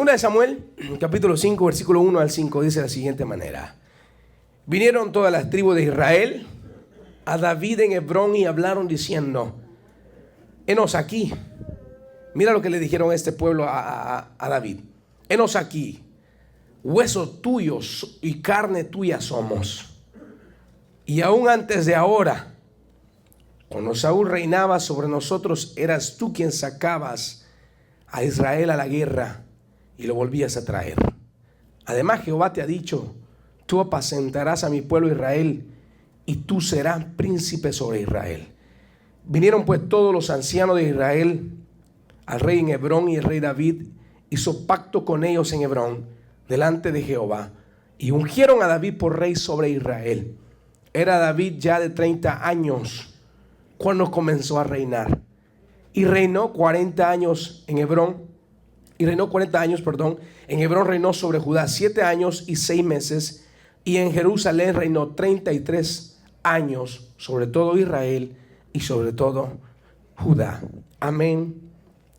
Segunda de Samuel, capítulo 5, versículo 1 al 5, dice de la siguiente manera: vinieron todas las tribus de Israel a David en Hebrón y hablaron diciendo: henos aquí. Mira lo que le dijeron a este pueblo a David: henos aquí, huesos tuyos y carne tuya somos. Y aún antes de ahora, cuando Saúl reinaba sobre nosotros, eras tú quien sacabas a Israel a la guerra y lo volvías a traer. Además, Jehová te ha dicho: tú apacentarás a mi pueblo Israel y tú serás príncipe sobre Israel. Vinieron pues todos los ancianos de Israel al rey en Hebrón, y el rey David hizo pacto con ellos en Hebrón delante de Jehová, y ungieron a David por rey sobre Israel. Era David ya de 30 años cuando comenzó a reinar, y reinó 40 años en Hebrón. En Hebrón reinó sobre Judá 7 años y 6 meses, y en Jerusalén reinó 33 años sobre todo Israel y sobre todo Judá. Amén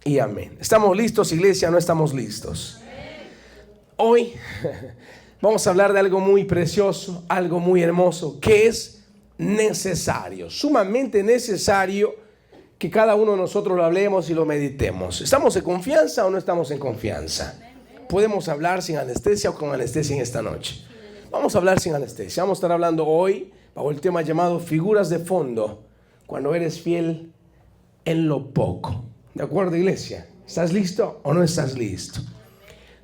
y amén. ¿Estamos listos, iglesia? ¿No estamos listos? Hoy vamos a hablar de algo muy precioso, algo muy hermoso, que es necesario, sumamente necesario que cada uno de nosotros lo hablemos y lo meditemos. ¿Estamos en confianza o no estamos en confianza? Podemos hablar sin anestesia o con anestesia en esta noche. Vamos a hablar sin anestesia. Vamos a estar hablando hoy bajo el tema llamado figuras de fondo, cuando eres fiel en lo poco. ¿De acuerdo, iglesia? ¿Estás listo o no estás listo?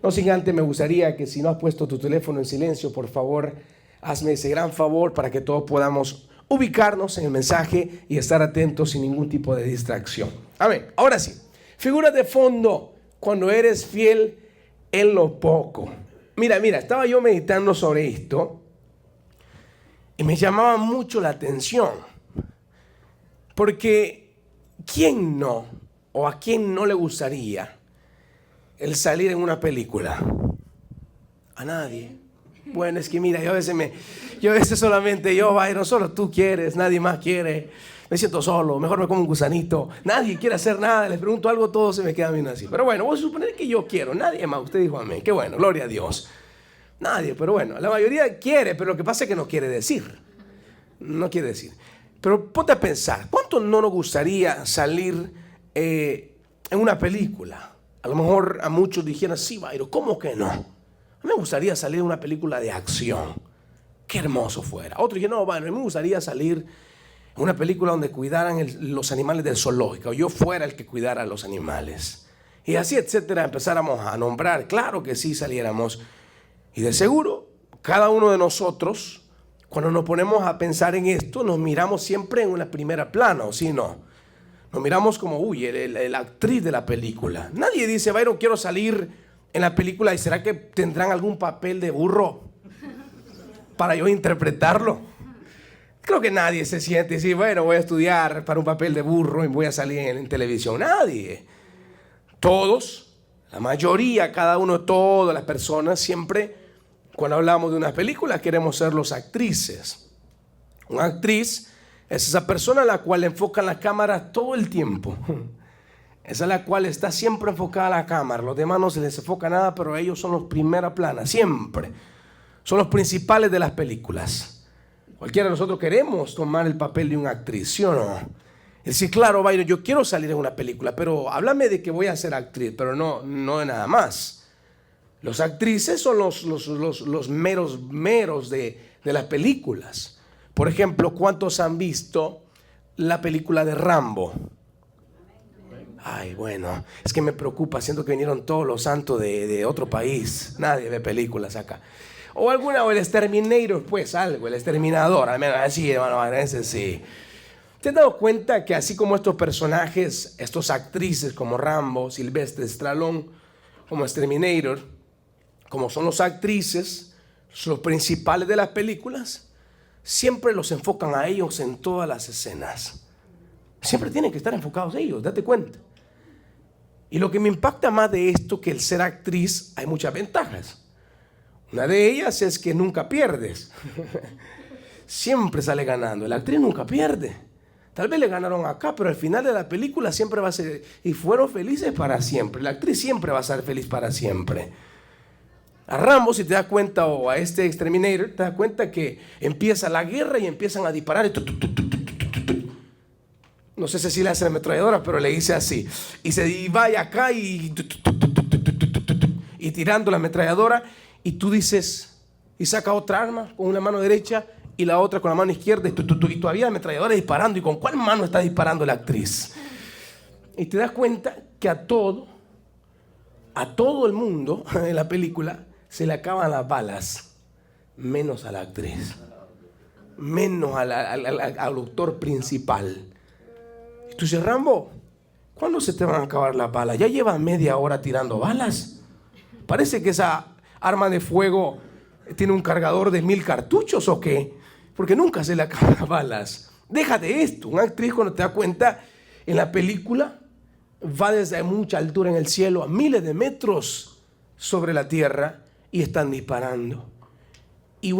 No sin antes, me gustaría que, si no has puesto tu teléfono en silencio, por favor, hazme ese gran favor para que todos podamos ubicarnos en el mensaje y estar atentos sin ningún tipo de distracción. Amén. Ahora sí, figuras de fondo cuando eres fiel en lo poco. Mira, estaba yo meditando sobre esto y me llamaba mucho la atención, porque ¿quién no o a quién no le gustaría el salir en una película? A nadie. Bueno, es que mira, yo a veces solamente Byron, solo tú quieres, nadie más quiere. Me siento solo, mejor me como un gusanito. Nadie quiere hacer nada, les pregunto algo, todo se me queda bien así. Pero bueno, voy a suponer que yo quiero, nadie más. Usted dijo amén, qué bueno, gloria a Dios. Nadie, pero bueno, la mayoría quiere, pero lo que pasa es que no quiere decir. No quiere decir. Pero ponte a pensar, ¿cuánto no nos gustaría salir en una película? A lo mejor a muchos dijeran: sí, Byron, ¿cómo que no? A mí me gustaría salir en una película de acción. Qué hermoso fuera. Otro dijeron: no, Byron, a mí me gustaría salir en una película donde cuidaran los animales del zoológico, o yo fuera el que cuidara a los animales. Y así, etcétera, empezáramos a nombrar. Claro que sí, saliéramos. Y de seguro, cada uno de nosotros, cuando nos ponemos a pensar en esto, nos miramos siempre en una primera plana, ¿o sí no? Nos miramos como, la actriz de la película. Nadie dice: Byron, quiero salir en la película, ¿y será que tendrán algún papel de burro para yo interpretarlo? Creo que nadie se siente y dice: bueno, voy a estudiar para un papel de burro y voy a salir en televisión. Nadie. Todos, la mayoría, cada uno, todas las personas, siempre cuando hablamos de una película queremos ser los actrices. Una actriz es esa persona a la cual enfocan la cámara todo el tiempo. Esa es la cual está siempre enfocada a la cámara. Los demás no se les enfoca nada, pero ellos son los primera plana, siempre. Son los principales de las películas. Cualquiera de nosotros queremos tomar el papel de una actriz, ¿sí o no? Es decir, claro, Byron, yo quiero salir en una película, pero háblame de que voy a ser actriz, pero no de nada más. Los actrices son los meros de las películas. Por ejemplo, ¿cuántos han visto la película de Rambo? Ay, bueno, es que me preocupa, siento que vinieron todos los santos de otro país. Nadie ve películas acá. O el Exterminator, pues algo, el Exterminador, al menos así, hermano, ese sí. ¿Te has dado cuenta que así como estos personajes, estas actrices como Rambo, Sylvester Stallone, como Exterminator, como son los actrices, los principales de las películas, siempre los enfocan a ellos en todas las escenas? Siempre tienen que estar enfocados ellos, date cuenta. Y lo que me impacta más de esto, que el ser actriz, hay muchas ventajas. Una de ellas es que nunca pierdes. Siempre sale ganando. La actriz nunca pierde. Tal vez le ganaron acá, pero al final de la película siempre va a ser, y fueron felices para siempre. La actriz siempre va a ser feliz para siempre. A Rambo, si te das cuenta, o a este Exterminator, te das cuenta que empieza la guerra y empiezan a disparar. No sé si le hace la ametralladora, pero le dice así. Y se va acá y tirando la ametralladora. Y tú dices, y saca otra arma con una mano derecha y la otra con la mano izquierda. Y todavía la ametralladora disparando. ¿Y con cuál mano está disparando la actriz? Y te das cuenta que a todo el mundo en la película se le acaban las balas, menos a la actriz, menos al actor principal. Y tú dices, Rambo, ¿cuándo se te van a acabar las balas? Ya llevas media hora tirando balas. Parece que esa arma de fuego tiene un cargador de 1000 cartuchos o qué, porque nunca se le acaban las balas. Déjate esto, una actriz cuando te das cuenta en la película va desde mucha altura en el cielo a miles de metros sobre la tierra y están disparando. Y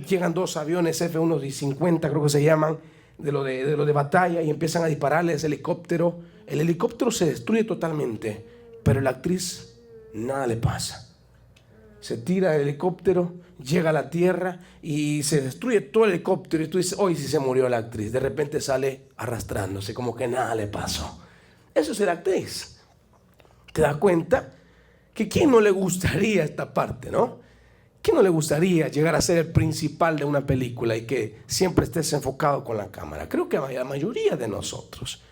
llegan 2 aviones F-150, creo que se llaman, de lo de batalla, y empiezan a dispararle ese helicóptero. El helicóptero se destruye totalmente, pero la actriz nada le pasa. Se tira el helicóptero, llega a la tierra y se destruye todo el helicóptero. Y tú dices, hoy sí se murió la actriz. De repente sale arrastrándose, como que nada le pasó. Eso es la actriz. ¿Te das cuenta? Que ¿quién no le gustaría esta parte, no? ¿Quién no le gustaría llegar a ser el principal de una película y que siempre estés enfocado con la cámara? Creo que la mayoría de nosotros.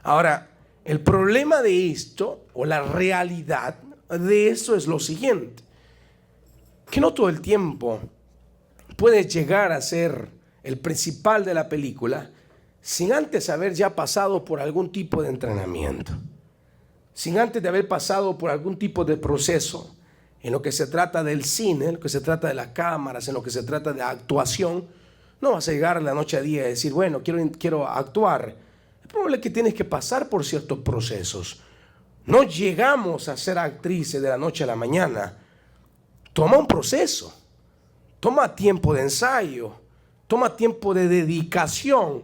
Ahora, el problema de esto, o la realidad de eso, es lo siguiente: que no todo el tiempo puedes llegar a ser el principal de la película sin antes haber ya pasado por algún tipo de entrenamiento, sin antes de haber pasado por algún tipo de proceso en lo que se trata del cine, en lo que se trata de las cámaras, en lo que se trata de actuación. No vas a llegar de la noche a día y decir, bueno, quiero actuar. Es probable que tienes que pasar por ciertos procesos. No llegamos a ser actrices de la noche a la mañana. Toma un proceso, toma tiempo de ensayo, toma tiempo de dedicación.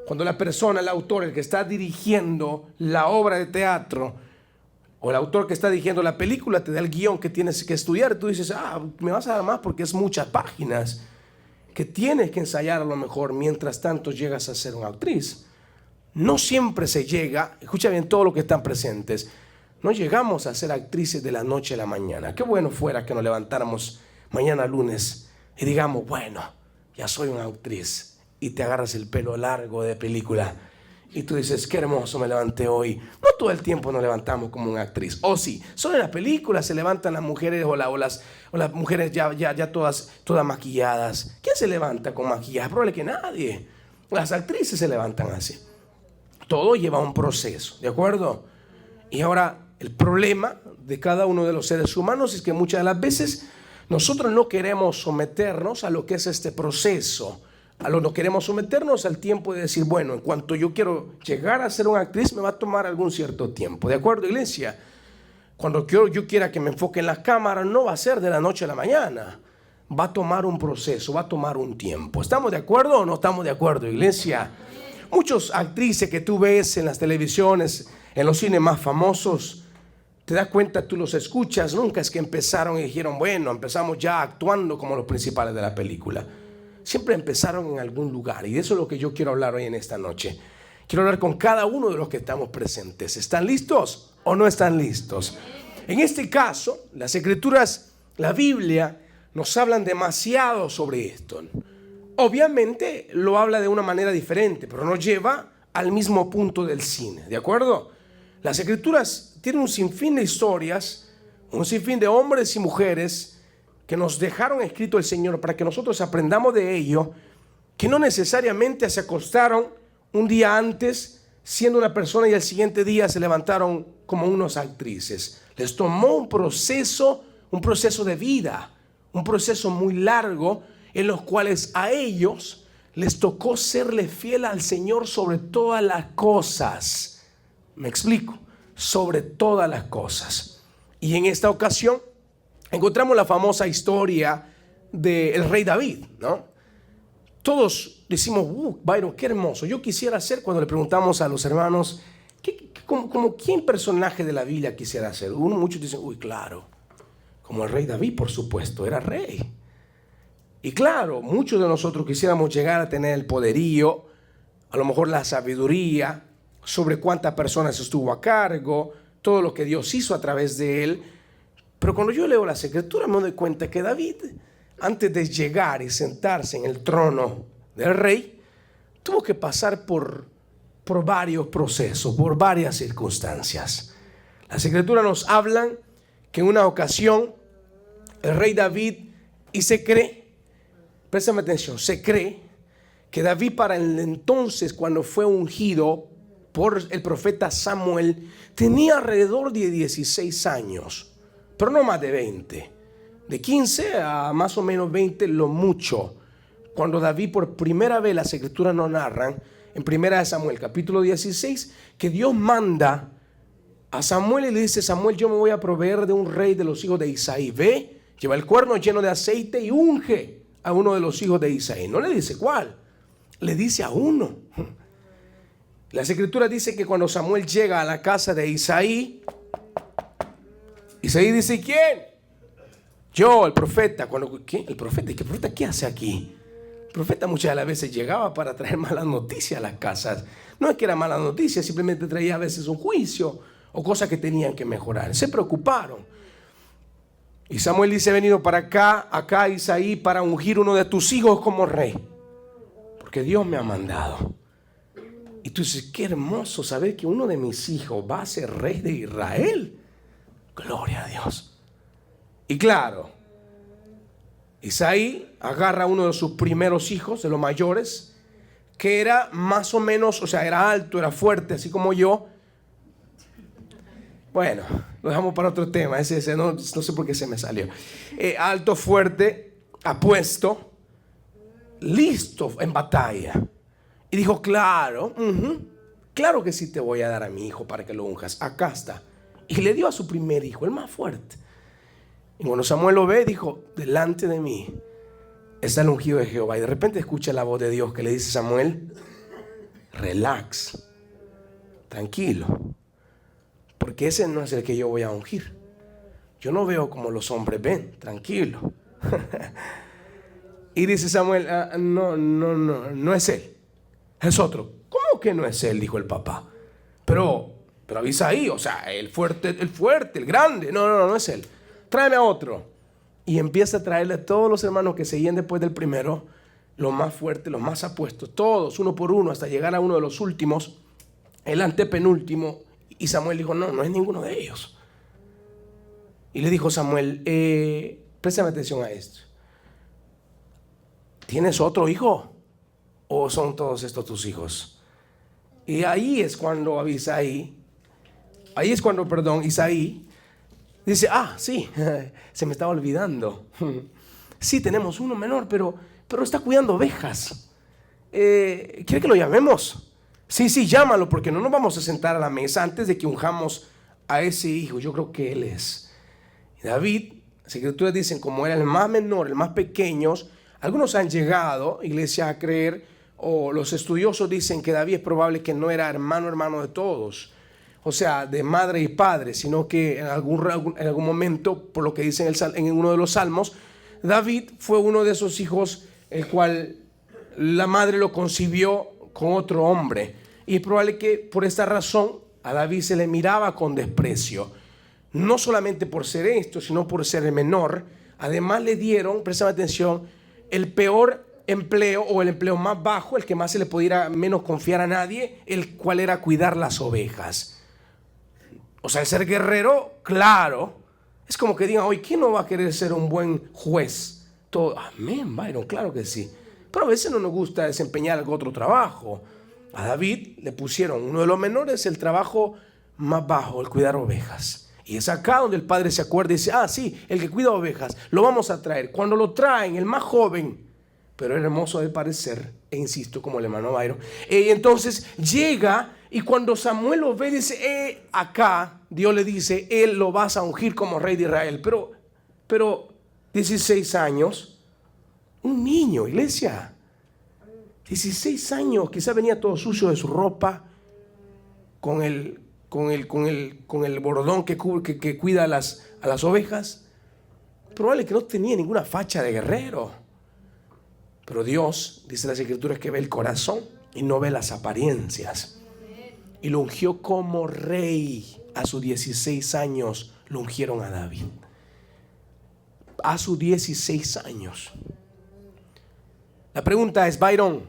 Cuando la persona, el autor, el que está dirigiendo la obra de teatro, o el autor que está dirigiendo la película, te da el guión que tienes que estudiar, tú dices, me vas a dar más porque es muchas páginas que tienes que ensayar a lo mejor. Mientras tanto llegas a ser una actriz. No siempre se llega, escucha bien todo lo que están presentes, no llegamos a ser actrices de la noche a la mañana. Qué bueno fuera que nos levantáramos mañana lunes y digamos, bueno, ya soy una actriz, y te agarras el pelo largo de película y tú dices, qué hermoso me levanté hoy. No todo el tiempo nos levantamos como una actriz. O sí, solo en las películas se levantan las mujeres o las mujeres ya todas maquilladas. ¿Quién se levanta con maquillaje? Probable que nadie. Las actrices se levantan así. Todo lleva un proceso, ¿de acuerdo? Y ahora, el problema de cada uno de los seres humanos es que muchas de las veces nosotros no queremos someternos a lo que es este proceso. No queremos someternos al tiempo de decir, bueno, en cuanto yo quiero llegar a ser una actriz, me va a tomar algún cierto tiempo. ¿De acuerdo, iglesia? Cuando yo quiera que me enfoque en las cámaras, no va a ser de la noche a la mañana. Va a tomar un proceso, va a tomar un tiempo. ¿Estamos de acuerdo o no estamos de acuerdo, iglesia? Muchos actrices que tú ves en las televisiones, en los cines más famosos, te das cuenta, tú los escuchas, nunca es que empezaron y dijeron, bueno, empezamos ya actuando como los principales de la película. Siempre empezaron en algún lugar, y de eso es lo que yo quiero hablar hoy en esta noche. Quiero hablar con cada uno de los que estamos presentes. ¿Están listos o no están listos? En este caso, las Escrituras, la Biblia, nos hablan demasiado sobre esto. Obviamente lo habla de una manera diferente, pero nos lleva al mismo punto del cine, ¿de acuerdo? Las Escrituras tienen un sinfín de historias, un sinfín de hombres y mujeres que nos dejaron escrito el Señor para que nosotros aprendamos de ello, que no necesariamente se acostaron un día antes siendo una persona y al siguiente día se levantaron como unas actrices. Les tomó un proceso de vida, un proceso muy largo, en los cuales a ellos les tocó serle fiel al Señor sobre todas las cosas. Me explico, sobre todas las cosas. Y en esta ocasión encontramos la famosa historia del rey David, ¿no? todos decimos, Byron, qué hermoso. Yo quisiera ser, cuando le preguntamos a los hermanos, como ¿quién personaje de la Biblia quisiera ser? Muchos dicen, claro, como el rey David, por supuesto, era rey. Y claro, muchos de nosotros quisiéramos llegar a tener el poderío, a lo mejor la sabiduría, sobre cuántas personas estuvo a cargo, todo lo que Dios hizo a través de él. Pero cuando yo leo las Escrituras me doy cuenta que David, antes de llegar y sentarse en el trono del rey, tuvo que pasar por varios procesos, por varias circunstancias. Las Escrituras nos hablan que en una ocasión el rey David, y se cree, préstame atención, se cree que David para el entonces, cuando fue ungido por el profeta Samuel, tenía alrededor de 16 años, pero no más de 20. De 15 a más o menos 20, lo mucho. Cuando David por primera vez, las Escrituras nos narran, en 1 Samuel capítulo 16, que Dios manda a Samuel y le dice, Samuel, yo me voy a proveer de un rey de los hijos de Isaí. Ve, lleva el cuerno lleno de aceite y unge a uno de los hijos de Isaí. No le dice cuál, le dice a uno. Las Escrituras dicen que cuando Samuel llega a la casa de Isaí, Isaí dice, ¿quién? Yo, el profeta. ¿Quién? ¿El profeta? ¿Y qué profeta qué hace aquí? El profeta muchas de las veces llegaba para traer malas noticias a las casas. No es que era mala noticia, simplemente traía a veces un juicio o cosas que tenían que mejorar. Se preocuparon. Y Samuel dice, he venido para acá Isaí, para ungir uno de tus hijos como rey, porque Dios me ha mandado. Y tú dices, qué hermoso saber que uno de mis hijos va a ser rey de Israel. Gloria a Dios. Y claro, Isaí agarra a uno de sus primeros hijos, de los mayores, que era más o menos, o sea, era alto, era fuerte, así como yo. Bueno, lo dejamos para otro tema. Ese no sé por qué se me salió. Alto, fuerte, apuesto, listo en batalla. Y dijo, claro, claro que sí te voy a dar a mi hijo para que lo unjas. Acá está. Y le dio a su primer hijo, el más fuerte. Y cuando Samuel lo ve, dijo, delante de mí está el ungido de Jehová. Y de repente escucha la voz de Dios que le dice a Samuel, relax, tranquilo, porque ese no es el que yo voy a ungir. Yo no veo como los hombres ven, tranquilo. Y dice Samuel, no es él, es otro. ¿Cómo que no es él? Dijo el papá. Pero Isaí, o sea, el fuerte, el grande. No es él. Tráeme a otro. Y empieza a traerle a todos los hermanos que seguían después del primero, los más fuertes, los más apuestos, todos, uno por uno, hasta llegar a uno de los últimos, el antepenúltimo. Y Samuel dijo, no es ninguno de ellos. Y le dijo Samuel, préstame atención a esto. ¿Tienes otro hijo? ¿O son todos estos tus hijos? Y ahí es cuando Isaí dice, sí, se me estaba olvidando. Sí, tenemos uno menor, pero está cuidando ovejas. ¿Quiere que lo llamemos? Sí, llámalo, porque no nos vamos a sentar a la mesa antes de que unjamos a ese hijo. Yo creo que él es. Y David, las Escrituras dicen, como era el más menor, el más pequeño, algunos han llegado, iglesia, a creer, o los estudiosos dicen que David es probable que no era hermano de todos. O sea, de madre y padre, sino que en algún momento, por lo que dice en uno de los salmos, David fue uno de esos hijos el cual la madre lo concibió con otro hombre. Y es probable que por esta razón a David se le miraba con desprecio. No solamente por ser esto, sino por ser el menor. Además le dieron, presta atención, el peor empleo o el empleo más bajo, el que más se le pudiera menos confiar a nadie, el cual era cuidar las ovejas. O sea, el ser guerrero, claro, es como que digan, oye, ¿quién no va a querer ser un buen juez? Todo, amén, Byron, claro que sí. Pero a veces no nos gusta desempeñar algún otro trabajo. A David le pusieron uno de los menores, el trabajo más bajo, el cuidar ovejas. Y es acá donde el padre se acuerda y dice, sí, el que cuida ovejas, lo vamos a traer. Cuando lo traen, el más joven, pero hermoso de parecer, e insisto, como el hermano Byron, entonces llega, y cuando Samuel lo ve, dice, acá, Dios le dice, él lo vas a ungir como rey de Israel. Pero 16 años, un niño, iglesia. 16 años, quizás venía todo sucio de su ropa, con el bordón que cuida a las ovejas. Probable que no tenía ninguna facha de guerrero. Pero Dios, dice las Escrituras, que ve el corazón y no ve las apariencias. Y lo ungió como rey. A sus 16 años lo ungieron a David. A sus 16 años. La pregunta es, Byron,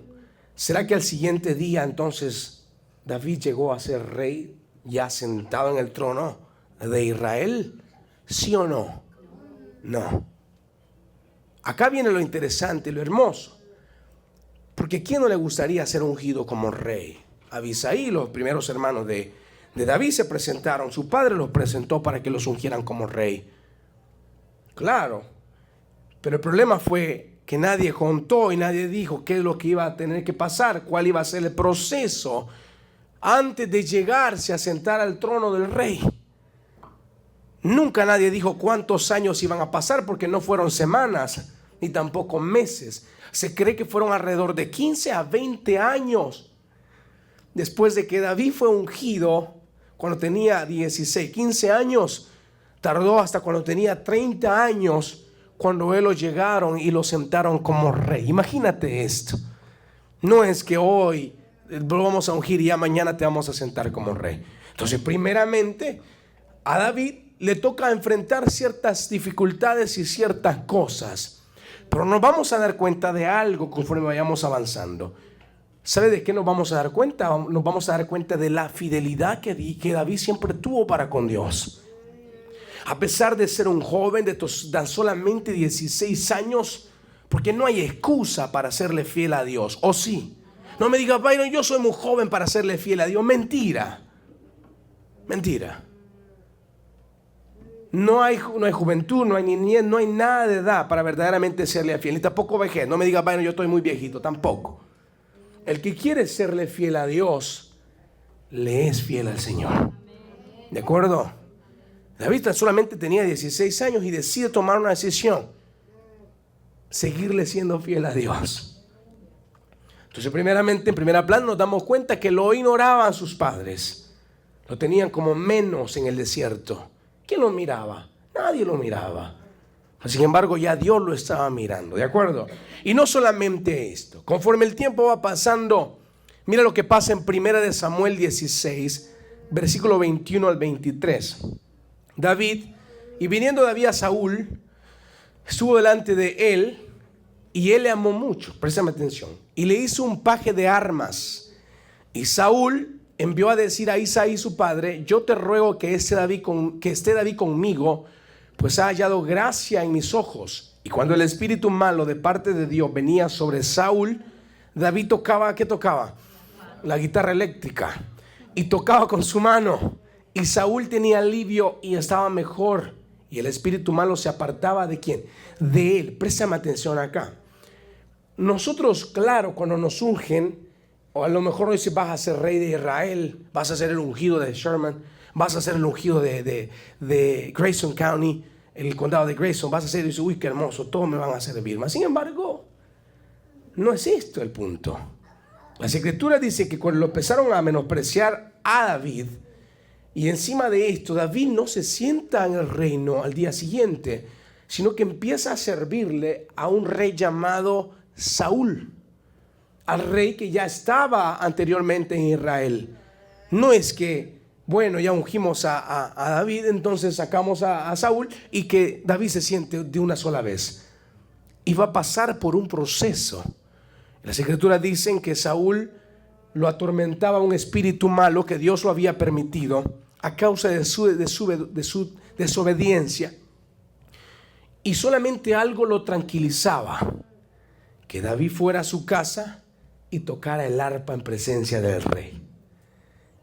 ¿será que al siguiente día entonces David llegó a ser rey ya sentado en el trono de Israel? ¿Sí o no? No. Acá viene lo interesante, lo hermoso. Porque ¿quién no le gustaría ser ungido como rey? Abisaí, los primeros hermanos de David se presentaron. Su padre los presentó para que los ungieran como rey. Claro. Pero el problema fue que nadie contó y nadie dijo qué es lo que iba a tener que pasar, cuál iba a ser el proceso antes de llegarse a sentar al trono del rey. Nunca nadie dijo cuántos años iban a pasar, porque no fueron semanas ni tampoco meses. Se cree que fueron alrededor de 15 a 20 años después de que David fue ungido. Cuando tenía 16, 15 años, tardó hasta cuando tenía 30 años, cuando ellos llegaron y lo sentaron como rey. Imagínate esto. No es que hoy lo vamos a ungir y ya mañana te vamos a sentar como rey. Entonces, primeramente, a David le toca enfrentar ciertas dificultades y ciertas cosas. Pero nos vamos a dar cuenta de algo conforme vayamos avanzando. ¿Sabe de qué nos vamos a dar cuenta? Nos vamos a dar cuenta de la fidelidad que David siempre tuvo para con Dios. A pesar de ser un joven de tan solamente 16 años, porque no hay excusa para serle fiel a Dios. ¿O sí? No me digas, Byron, yo soy muy joven para serle fiel a Dios. Mentira. Mentira. No hay juventud, no hay niñez, no hay nada de edad para verdaderamente serle fiel. Ni tampoco vejez. No me digas, Byron, yo estoy muy viejito. Tampoco. El que quiere serle fiel a Dios, le es fiel al Señor. ¿De acuerdo? David solamente tenía 16 años y decide tomar una decisión: seguirle siendo fiel a Dios. Entonces, primeramente, en primera plana, nos damos cuenta que lo ignoraban sus padres. Lo tenían como menos en el desierto. ¿Quién lo miraba? Nadie lo miraba. Sin embargo, ya Dios lo estaba mirando, ¿de acuerdo? Y no solamente esto. Conforme el tiempo va pasando, mira lo que pasa en 1 Samuel 16, versículo 21 al 23. David, y viniendo David a Saúl, estuvo delante de él, y él le amó mucho, préstame atención, y le hizo un paje de armas. Y Saúl envió a decir a Isaí su padre: yo te ruego que esté David conmigo, pues ha hallado gracia en mis ojos. Y cuando el espíritu malo de parte de Dios venía sobre Saúl, David tocaba, ¿qué tocaba? La guitarra eléctrica, y tocaba con su mano. Y Saúl tenía alivio y estaba mejor. Y el espíritu malo se apartaba ¿de quién? De él. Préstame atención acá. Nosotros, claro, cuando nos ungen, o a lo mejor nos dice: vas a ser rey de Israel, vas a ser el ungido de Sherman, vas a ser el ungido de Grayson County, el condado de Grayson, vas a ser, y dice: uy, qué hermoso, todos me van a servir. Mas, sin embargo, no es esto el punto. Las Escrituras dicen que cuando lo empezaron a menospreciar a David, y encima de esto, David no se sienta en el reino al día siguiente, sino que empieza a servirle a un rey llamado Saúl, al rey que ya estaba anteriormente en Israel. No es que, bueno, ya ungimos a David, entonces sacamos a Saúl y que David se siente de una sola vez. Y va a pasar por un proceso. Las Escrituras dicen que Saúl lo atormentaba un espíritu malo, que Dios lo había permitido a causa de su desobediencia. Y solamente algo lo tranquilizaba: que David fuera a su casa y tocara el arpa en presencia del rey.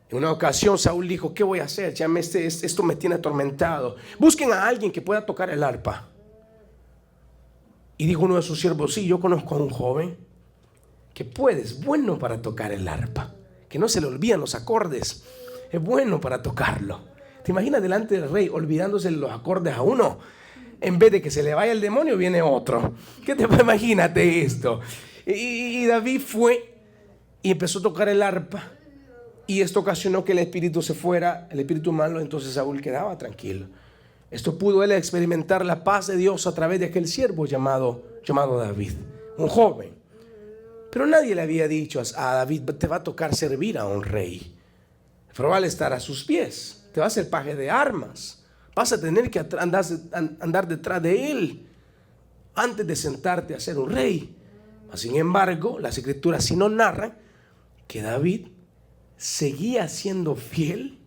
En una ocasión Saúl dijo: ¿qué voy a hacer? Ya esto me tiene atormentado. Busquen a alguien que pueda tocar el arpa. Y dijo uno de sus siervos: sí, yo conozco a un joven que es bueno para tocar el arpa, que no se le olvidan los acordes, es bueno para tocarlo. ¿Te imaginas delante del rey olvidándose los acordes a uno? En vez de que se le vaya el demonio, viene otro. Imagínate esto. Y David fue y empezó a tocar el arpa. Y esto ocasionó que el espíritu se fuera, el espíritu malo. Entonces Saúl quedaba tranquilo. Esto pudo él experimentar la paz de Dios a través de aquel siervo llamado David, un joven. Pero nadie le había dicho a David: te va a tocar servir a un rey. Es probable estar a sus pies. Te va a hacer paje de armas. Vas a tener que andar detrás de él antes de sentarte a ser un rey. Sin embargo, las escrituras sí nos narran que David seguía siendo fiel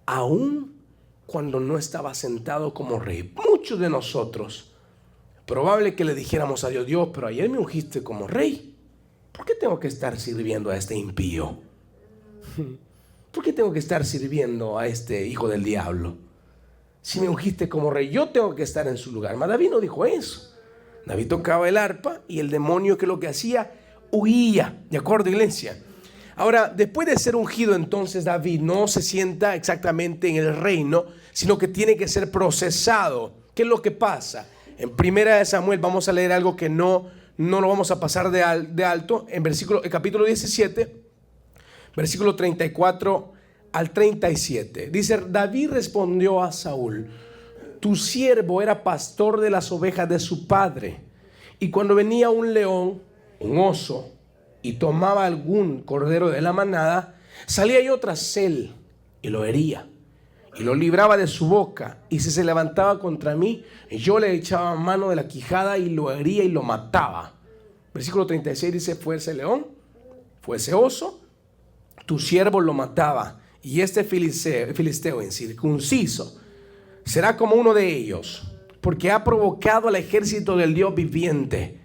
aún cuando no estaba sentado como rey. Muchos de nosotros, probable que le dijéramos a Dios: Dios, pero ayer me ungiste como rey. ¿Por qué tengo que estar sirviendo a este impío? ¿Por qué tengo que estar sirviendo a este hijo del diablo? Si me ungiste como rey, yo tengo que estar en su lugar. Mas David no dijo eso. David tocaba el arpa y el demonio, que lo que hacía, huía. ¿De acuerdo, iglesia? Ahora, después de ser ungido, entonces David no se sienta exactamente en el reino, sino que tiene que ser procesado. ¿Qué es lo que pasa? En 1 Samuel vamos a leer algo que no lo vamos a pasar de alto. En capítulo 17, versículo 34 al 37. Dice: David respondió a Saúl: tu siervo era pastor de las ovejas de su padre, y cuando venía un león, un oso, y tomaba algún cordero de la manada, salía yo tras él y lo hería y lo libraba de su boca, y si se levantaba contra mí, yo le echaba mano de la quijada y lo hería y lo mataba. Versículo 36 dice: fue ese león, fue ese oso, tu siervo lo mataba, y este filisteo incircunciso será como uno de ellos, porque ha provocado al ejército del Dios viviente.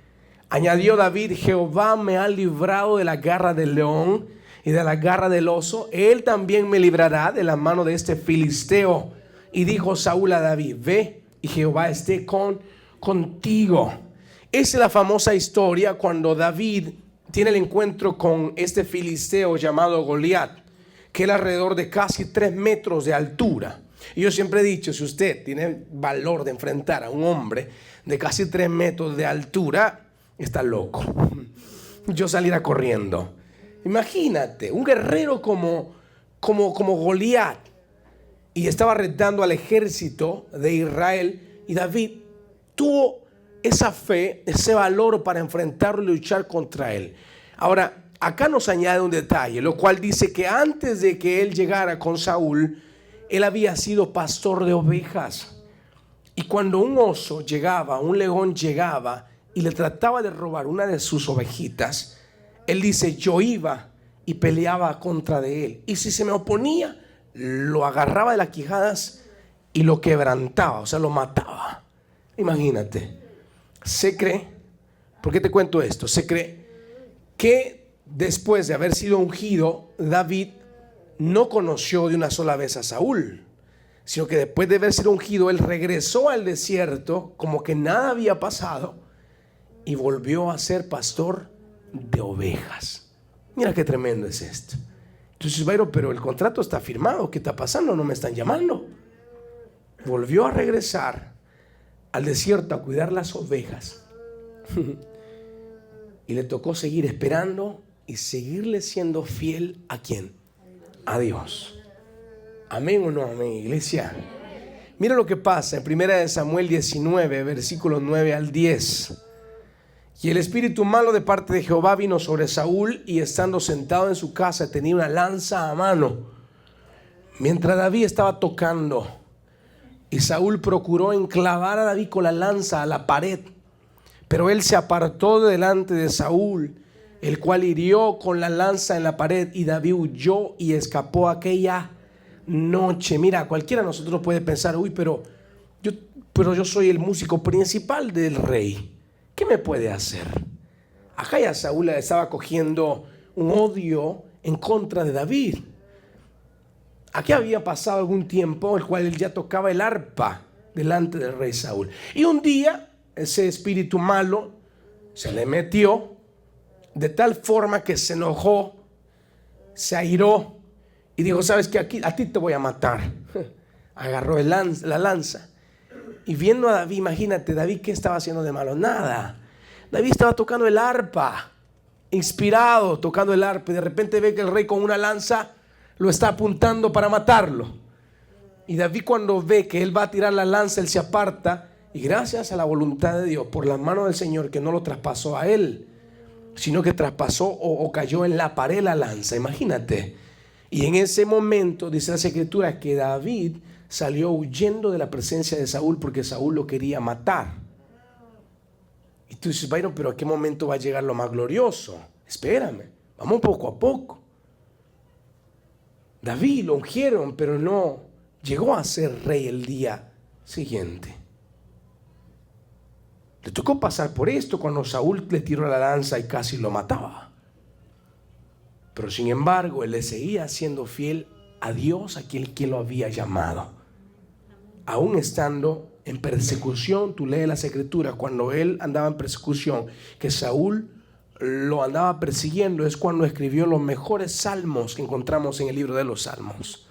Añadió David: Jehová me ha librado de la garra del león y de la garra del oso. Él también me librará de la mano de este filisteo. Y dijo Saúl a David: ve, y Jehová esté contigo. Esa es la famosa historia cuando David tiene el encuentro con este filisteo llamado Goliat, que era alrededor de casi 3 metros de altura. Y yo siempre he dicho: si usted tiene valor de enfrentar a un hombre de casi 3 metros de altura, está loco. Yo saliera corriendo. Imagínate, un guerrero como Goliat, y estaba retando al ejército de Israel, y David tuvo esa fe, ese valor para enfrentarlo y luchar contra él. Ahora, acá nos añade un detalle, lo cual dice que antes de que él llegara con Saúl, él había sido pastor de ovejas. Y cuando un oso llegaba, un león llegaba y le trataba de robar una de sus ovejitas, él dice: yo iba y peleaba contra de él, y si se me oponía, lo agarraba de las quijadas y lo quebrantaba, o sea, lo mataba. Imagínate. Se cree, ¿por qué te cuento esto? Se cree que después de haber sido ungido, David no conoció de una sola vez a Saúl, sino que después de haber sido ungido, él regresó al desierto como que nada había pasado y volvió a ser pastor de ovejas. Mira qué tremendo es esto. Entonces, Bayro, pero el contrato está firmado, ¿qué está pasando? No me están llamando. Volvió a regresar al desierto a cuidar las ovejas y le tocó seguir esperando y seguirle siendo fiel. ¿A quién? A Dios. ¿Amén o no amén, iglesia? Mira lo que pasa en 1 Samuel 19, versículos 9 al 10. Y el espíritu malo de parte de Jehová vino sobre Saúl, y estando sentado en su casa tenía una lanza a mano, mientras David estaba tocando. Y Saúl procuró enclavar a David con la lanza a la pared, pero él se apartó de delante de Saúl, el cual hirió con la lanza en la pared, y David huyó y escapó aquella noche. Mira, cualquiera de nosotros puede pensar: uy, pero yo soy el músico principal del rey, ¿qué me puede hacer? Acá ya Saúl estaba cogiendo un odio en contra de David. Aquí había pasado algún tiempo el cual él ya tocaba el arpa delante del rey Saúl. Y un día ese espíritu malo se le metió de tal forma que se enojó, se airó y dijo: ¿sabes qué? Aquí, a ti te voy a matar. Agarró la lanza. Y viendo a David, imagínate, David, ¿qué estaba haciendo de malo? Nada. David estaba tocando el arpa. inspirado tocando el arpa, y de repente ve que el rey con una lanza lo está apuntando para matarlo. Y David, cuando ve que él va a tirar la lanza, él se aparta, y gracias a la voluntad de Dios, por la mano del Señor, que no lo traspasó a él, sino que traspasó o cayó en la pared la lanza. Imagínate. Y en ese momento dice las escrituras que David salió huyendo de la presencia de Saúl, porque Saúl lo quería matar. Y tú dices, Byron, pero ¿a qué momento va a llegar lo más glorioso? Espérame, vamos poco a poco. David lo ungieron, pero no llegó a ser rey el día siguiente. Le tocó pasar por esto cuando Saúl le tiró la lanza y casi lo mataba. Pero sin embargo, él le seguía siendo fiel a Dios, a quien lo había llamado. Aún estando en persecución, tú lees las escrituras, cuando él andaba en persecución, que Saúl lo andaba persiguiendo, es cuando escribió los mejores salmos que encontramos en el libro de los Salmos.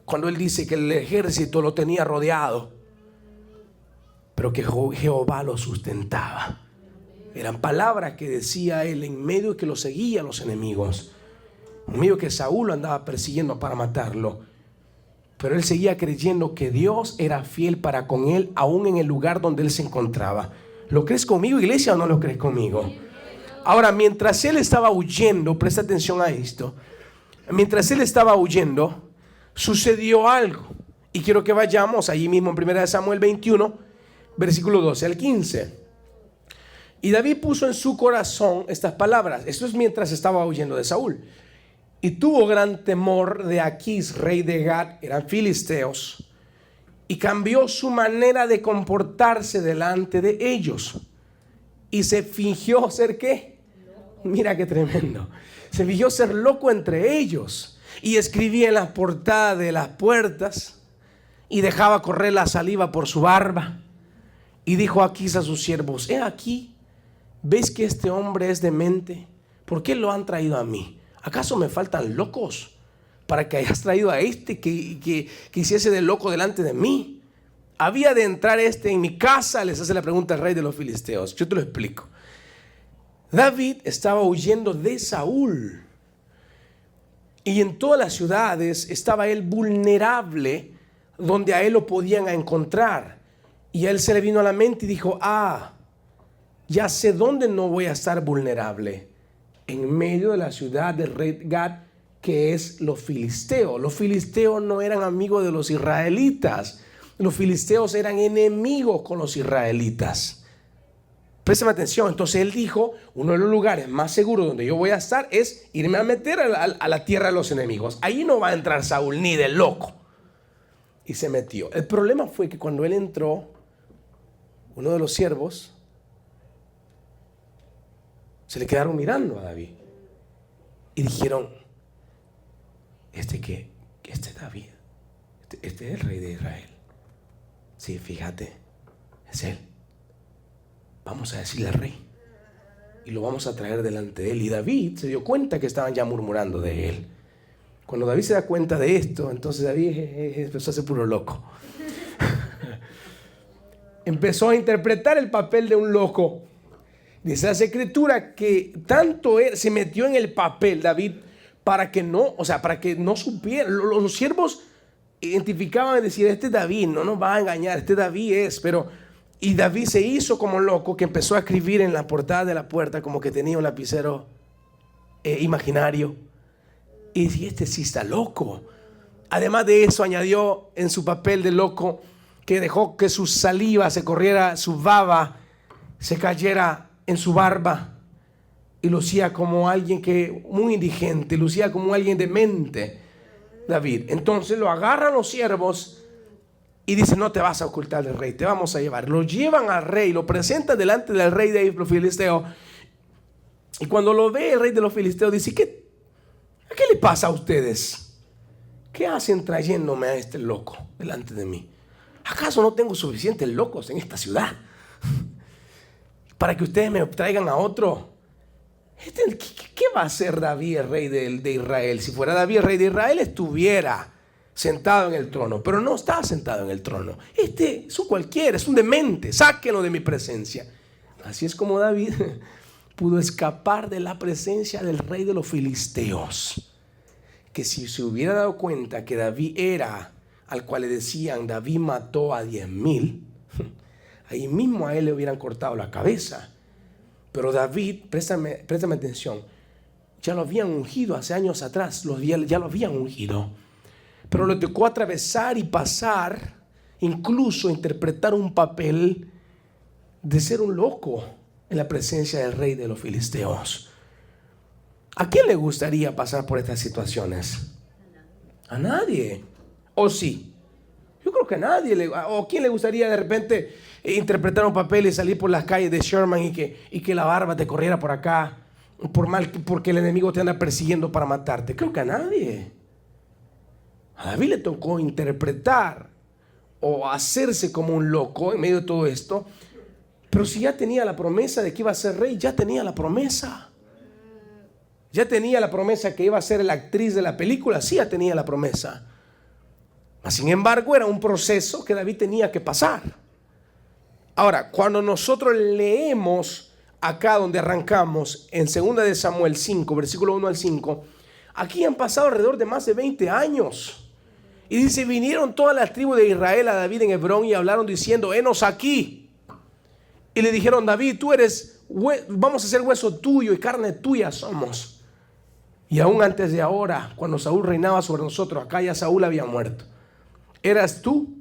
Cuando él dice que el ejército lo tenía rodeado, pero que Jehová lo sustentaba. Eran palabras que decía él en medio de que lo seguían los enemigos, en medio de que Saúl lo andaba persiguiendo para matarlo. Pero él seguía creyendo que Dios era fiel para con él, aún en el lugar donde él se encontraba. ¿Lo crees conmigo, iglesia, o no lo crees conmigo? Ahora, mientras él estaba huyendo, presta atención a esto. Mientras él estaba huyendo, sucedió algo. Y quiero que vayamos allí mismo en 1 Samuel 21, versículo 12 al 15. Y David puso en su corazón estas palabras. Esto es mientras estaba huyendo de Saúl. Y tuvo gran temor de Aquís, rey de Gat, eran filisteos, y cambió su manera de comportarse delante de ellos. Y se fingió ser ¿qué? Mira qué tremendo. Se fingió ser loco entre ellos. Y escribía en las portadas de las puertas, y dejaba correr la saliva por su barba. Y dijo a Aquís a sus siervos: he aquí, ¿ves que este hombre es demente? ¿Por qué lo han traído a mí? ¿Acaso me faltan locos para que hayas traído a este que hiciese de loco delante de mí? ¿Había de entrar este en mi casa? Les hace la pregunta el rey de los filisteos. Yo te lo explico. David estaba huyendo de Saúl, y en todas las ciudades estaba él vulnerable, donde a él lo podían encontrar. Y a él se le vino a la mente y dijo: ya sé dónde no voy a estar vulnerable. En medio de la ciudad de Gat, que es los filisteos. Los filisteos no eran amigos de los israelitas. Los filisteos eran enemigos con los israelitas. Préstame atención. Entonces él dijo: uno de los lugares más seguros donde yo voy a estar es irme a meter a la tierra de los enemigos. Ahí no va a entrar Saúl ni de loco. Y se metió. El problema fue que cuando él entró, uno de los siervos se le quedaron mirando a David y dijeron: ¿Este qué? Este es David, este es el rey de Israel. Sí, fíjate, es él. Vamos a decirle al rey y lo vamos a traer delante de él. Y David se dio cuenta que estaban ya murmurando de él. Cuando David se da cuenta de esto, entonces David empezó a ser puro loco. Empezó a interpretar el papel de un loco. Dice la escritura que tanto él se metió en el papel, David, para que no supiera. Los siervos identificaban y decían: este David no nos va a engañar, este David es. Y David se hizo como loco, que empezó a escribir en la portada de la puerta como que tenía un lapicero imaginario. Y decía: este sí está loco. Además de eso, añadió en su papel de loco que dejó que su saliva se corriera, su baba se cayera en su barba, y lucía como alguien muy indigente, lucía como alguien demente, David. Entonces lo agarran los siervos y dicen: no te vas a ocultar del rey, te vamos a llevar. Lo llevan al rey, lo presentan delante del rey de los filisteos, y cuando lo ve el rey de los filisteos dice: ¿A qué le pasa a ustedes? ¿Qué hacen trayéndome a este loco delante de mí? ¿Acaso no tengo suficientes locos en esta ciudad para que ustedes me traigan a otro? ¿Qué va a hacer David, el rey de Israel? Si fuera David, el rey de Israel, estuviera sentado en el trono, pero no está sentado en el trono. Este es un cualquiera, es un demente, sáquenlo de mi presencia. Así es como David pudo escapar de la presencia del rey de los filisteos. Que si se hubiera dado cuenta que David era al cual le decían David mató a 10,000, ahí mismo a él le hubieran cortado la cabeza. Pero David, préstame atención, ya lo habían ungido hace años atrás, ya lo habían ungido. Pero le tocó atravesar y pasar, incluso interpretar un papel de ser un loco en la presencia del rey de los filisteos. ¿A quién le gustaría pasar por estas situaciones? A nadie. ¿O sí? Yo creo que a nadie. ¿O quién le gustaría de repente interpretar un papel y salir por las calles de Sherman y que la barba te corriera por acá porque el enemigo te anda persiguiendo para matarte? Creo que a nadie. A David le tocó interpretar o hacerse como un loco en medio de todo esto. Pero si ya tenía la promesa de que iba a ser rey, ya tenía la promesa. Ya tenía la promesa que iba a ser la actriz de la película, sí, ya tenía la promesa. Sin embargo, era un proceso que David tenía que pasar. Ahora, cuando nosotros leemos acá donde arrancamos, en 2 de Samuel 5, versículo 1 al 5, aquí han pasado alrededor de más de 20 años. Y dice, vinieron todas las tribus de Israel a David en Hebrón y hablaron diciendo, henos aquí. Y le dijeron, David, vamos a ser hueso tuyo y carne tuya somos. Y aún antes de ahora, cuando Saúl reinaba sobre nosotros, acá ya Saúl había muerto. Eras tú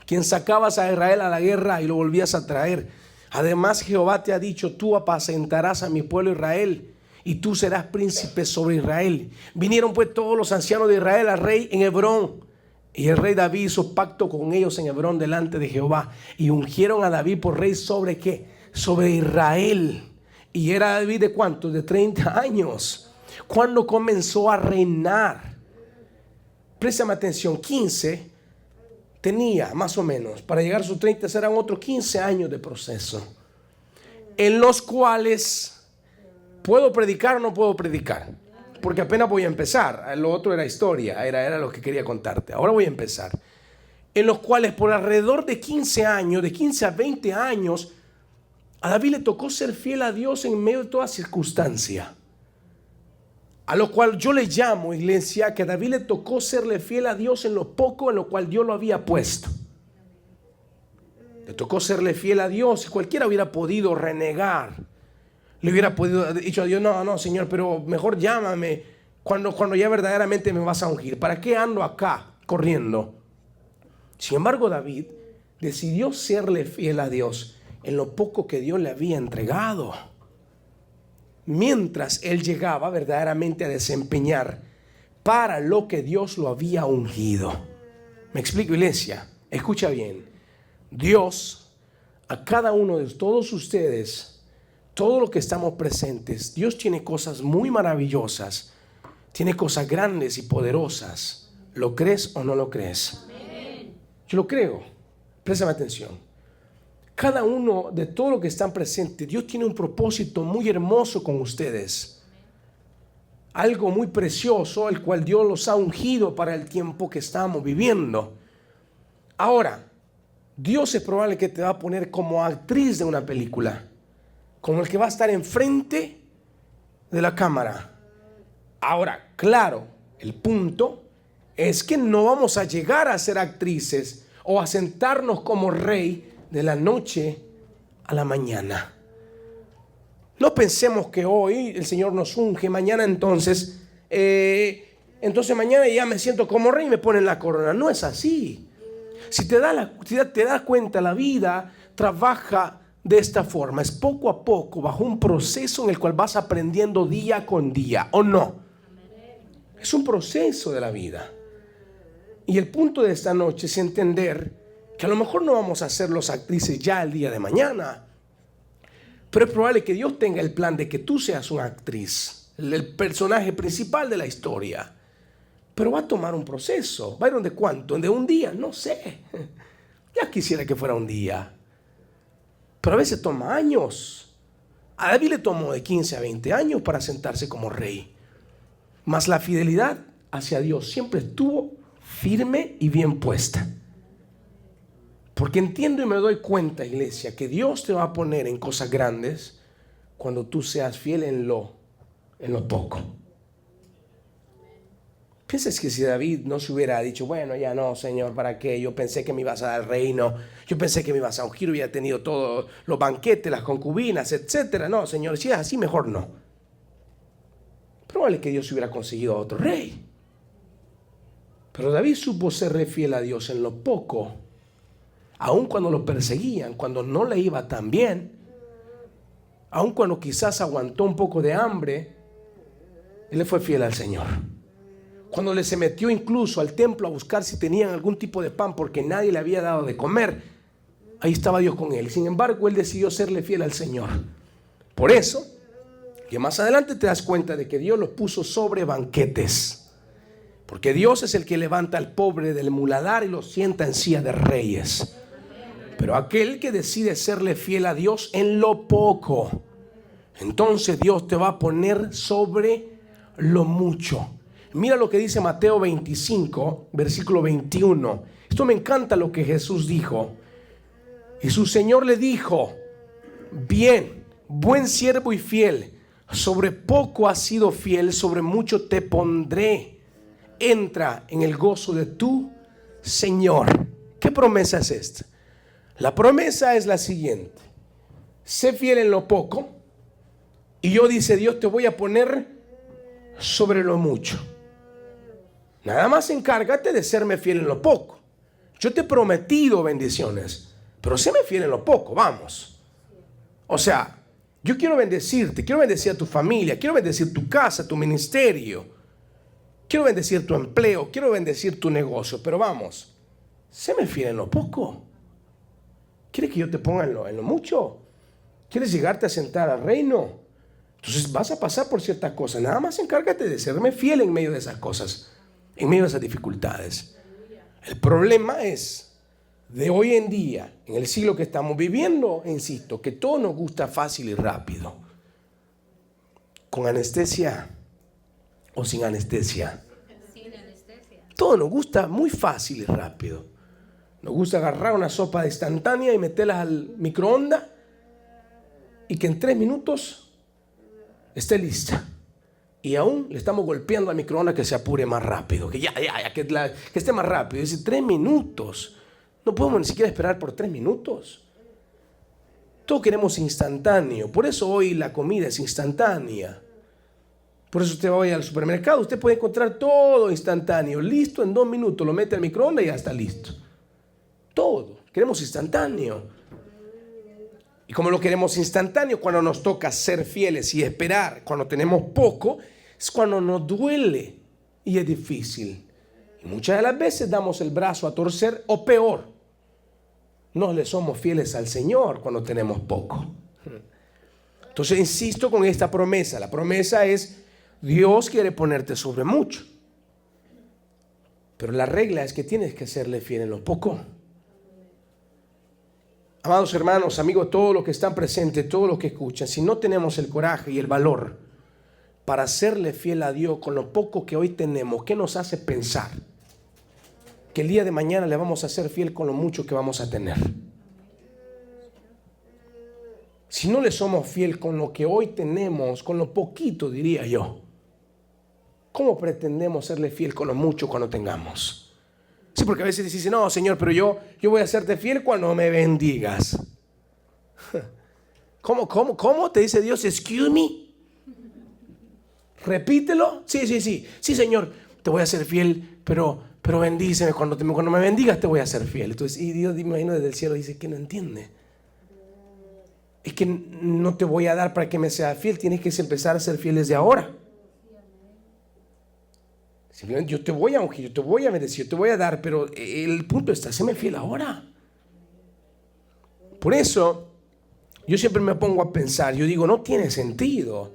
quien sacabas a Israel a la guerra y lo volvías a traer. Además, Jehová te ha dicho, tú apacentarás a mi pueblo Israel y tú serás príncipe sobre Israel. Vinieron pues todos los ancianos de Israel al rey en Hebrón. Y el rey David hizo pacto con ellos en Hebrón delante de Jehová. Y ungieron a David por rey ¿sobre qué? Sobre Israel. Y era David ¿de cuánto? De 30 años. Cuando comenzó a reinar. Préstame atención, 15 tenía más o menos. Para llegar a sus 30 serán otros 15 años de proceso. En los cuales, ¿puedo predicar o no puedo predicar? Porque apenas voy a empezar. Lo otro era historia, era lo que quería contarte. Ahora voy a empezar. En los cuales por alrededor de 15 años, de 15 a 20 años, a David le tocó ser fiel a Dios en medio de toda circunstancia. A lo cual yo le llamo, iglesia, que a David le tocó serle fiel a Dios en lo poco en lo cual Dios lo había puesto. Le tocó serle fiel a Dios. Si cualquiera hubiera podido renegar, le hubiera podido dicho a Dios, no, Señor, pero mejor llámame cuando ya verdaderamente me vas a ungir. ¿Para qué ando acá corriendo? Sin embargo, David decidió serle fiel a Dios en lo poco que Dios le había entregado, mientras él llegaba verdaderamente a desempeñar para lo que Dios lo había ungido. ¿Me explico, iglesia? Escucha bien. Dios, a cada uno de todos ustedes, todo lo que estamos presentes, Dios tiene cosas muy maravillosas, tiene cosas grandes y poderosas. ¿Lo crees o no lo crees? Amén. Yo lo creo. Préstame atención. Cada uno de todo lo que están presentes, Dios tiene un propósito muy hermoso con ustedes. Algo muy precioso, el cual Dios los ha ungido para el tiempo que estamos viviendo. Ahora, Dios es probable que te va a poner como actriz de una película, como el que va a estar enfrente de la cámara. Ahora, claro, el punto es que no vamos a llegar a ser actrices o a sentarnos como rey de la noche a la mañana. No pensemos que hoy el Señor nos unge, mañana entonces mañana ya me siento como rey y me ponen la corona. No es así. Si te das cuenta, la vida trabaja de esta forma. Es poco a poco, bajo un proceso en el cual vas aprendiendo día con día, ¿o no? Es un proceso de la vida. Y el punto de esta noche es entender que a lo mejor no vamos a ser los actrices ya el día de mañana, pero es probable que Dios tenga el plan de que tú seas una actriz, el personaje principal de la historia. Pero va a tomar un proceso. ¿Va a ir de cuánto? ¿De un día? No sé. Ya quisiera que fuera un día. Pero a veces toma años. A David le tomó de 15 a 20 años para sentarse como rey. Mas la fidelidad hacia Dios siempre estuvo firme y bien puesta. Porque entiendo y me doy cuenta, iglesia, que Dios te va a poner en cosas grandes cuando tú seas fiel en lo poco. ¿Piensas que si David no se hubiera dicho, bueno, ya no, Señor, ¿para qué? Yo pensé que me ibas a dar el reino, yo pensé que me ibas a ungir, hubiera tenido todos los banquetes, las concubinas, etcétera. No, Señor, si es así, mejor no. Probable que Dios hubiera conseguido a otro rey. Pero David supo serle fiel a Dios en lo poco, aun cuando lo perseguían, cuando no le iba tan bien, aun cuando quizás aguantó un poco de hambre, él le fue fiel al Señor. Cuando le se metió incluso al templo a buscar si tenían algún tipo de pan porque nadie le había dado de comer, ahí estaba Dios con él. Sin embargo, él decidió serle fiel al Señor. Por eso, que más adelante te das cuenta de que Dios los puso sobre banquetes. Porque Dios es el que levanta al pobre del muladar y lo sienta en silla de reyes. Pero aquel que decide serle fiel a Dios en lo poco, entonces Dios te va a poner sobre lo mucho. Mira lo que dice Mateo 25, versículo 21. Esto me encanta lo que Jesús dijo. Y su Señor le dijo: bien, buen siervo y fiel, sobre poco has sido fiel, sobre mucho te pondré. Entra en el gozo de tu Señor. ¿Qué promesa es esta? La promesa es la siguiente: sé fiel en lo poco, y yo, dice Dios, te voy a poner sobre lo mucho. Nada más encárgate de serme fiel en lo poco. Yo te he prometido bendiciones, pero séme fiel en lo poco, vamos. O sea, yo quiero bendecirte, quiero bendecir a tu familia, quiero bendecir tu casa, tu ministerio, quiero bendecir tu empleo, quiero bendecir tu negocio, pero vamos, séme fiel en lo poco. ¿Quieres que yo te ponga en lo mucho? ¿Quieres llegarte a sentar al reino? Entonces vas a pasar por ciertas cosas. Nada más encárgate de serme fiel en medio de esas cosas, en medio de esas dificultades. El problema es de hoy en día, en el siglo que estamos viviendo, insisto, que todo nos gusta fácil y rápido. Con anestesia o sin anestesia. Sin anestesia. Todo nos gusta muy fácil y rápido. Nos gusta agarrar una sopa instantánea y meterla al microondas y que en 3 minutos esté lista. Y aún le estamos golpeando al microondas que se apure más rápido, que que esté más rápido. Dice 3 minutos. No podemos ni siquiera esperar por 3 minutos. Todo queremos instantáneo. Por eso hoy la comida es instantánea. Por eso usted va hoy al supermercado, usted puede encontrar todo instantáneo, listo en 2 minutos. Lo mete al microondas y ya está listo. Todo. Queremos instantáneo. Y como lo queremos instantáneo, cuando nos toca ser fieles y esperar, cuando tenemos poco, es cuando nos duele y es difícil. Y muchas de las veces damos el brazo a torcer, o peor, no le somos fieles al Señor cuando tenemos poco. Entonces insisto con esta promesa. La promesa es: Dios quiere ponerte sobre mucho, pero la regla es que tienes que serle fiel en lo poco. Amados hermanos, amigos, todos los que están presentes, todos los que escuchan, si no tenemos el coraje y el valor para serle fiel a Dios con lo poco que hoy tenemos, ¿qué nos hace pensar que el día de mañana le vamos a ser fiel con lo mucho que vamos a tener? Si no le somos fiel con lo que hoy tenemos, con lo poquito, diría yo, ¿cómo pretendemos serle fiel con lo mucho cuando tengamos? Sí, porque a veces dice: no, Señor, pero yo voy a serte fiel cuando me bendigas. ¿Cómo? Te dice Dios, excuse me. Repítelo. Sí, Señor, te voy a ser fiel, pero bendíceme. Cuando me bendigas te voy a ser fiel. Entonces, y Dios, me imagino, desde el cielo dice que no entiende. Es que no te voy a dar para que me sea fiel. Tienes que empezar a ser fiel desde ahora. Simplemente yo te voy a ungir, yo te voy a bendecir, yo te voy a dar, pero el punto está: séme fiel ahora. Por eso yo siempre me pongo a pensar, yo digo, no tiene sentido.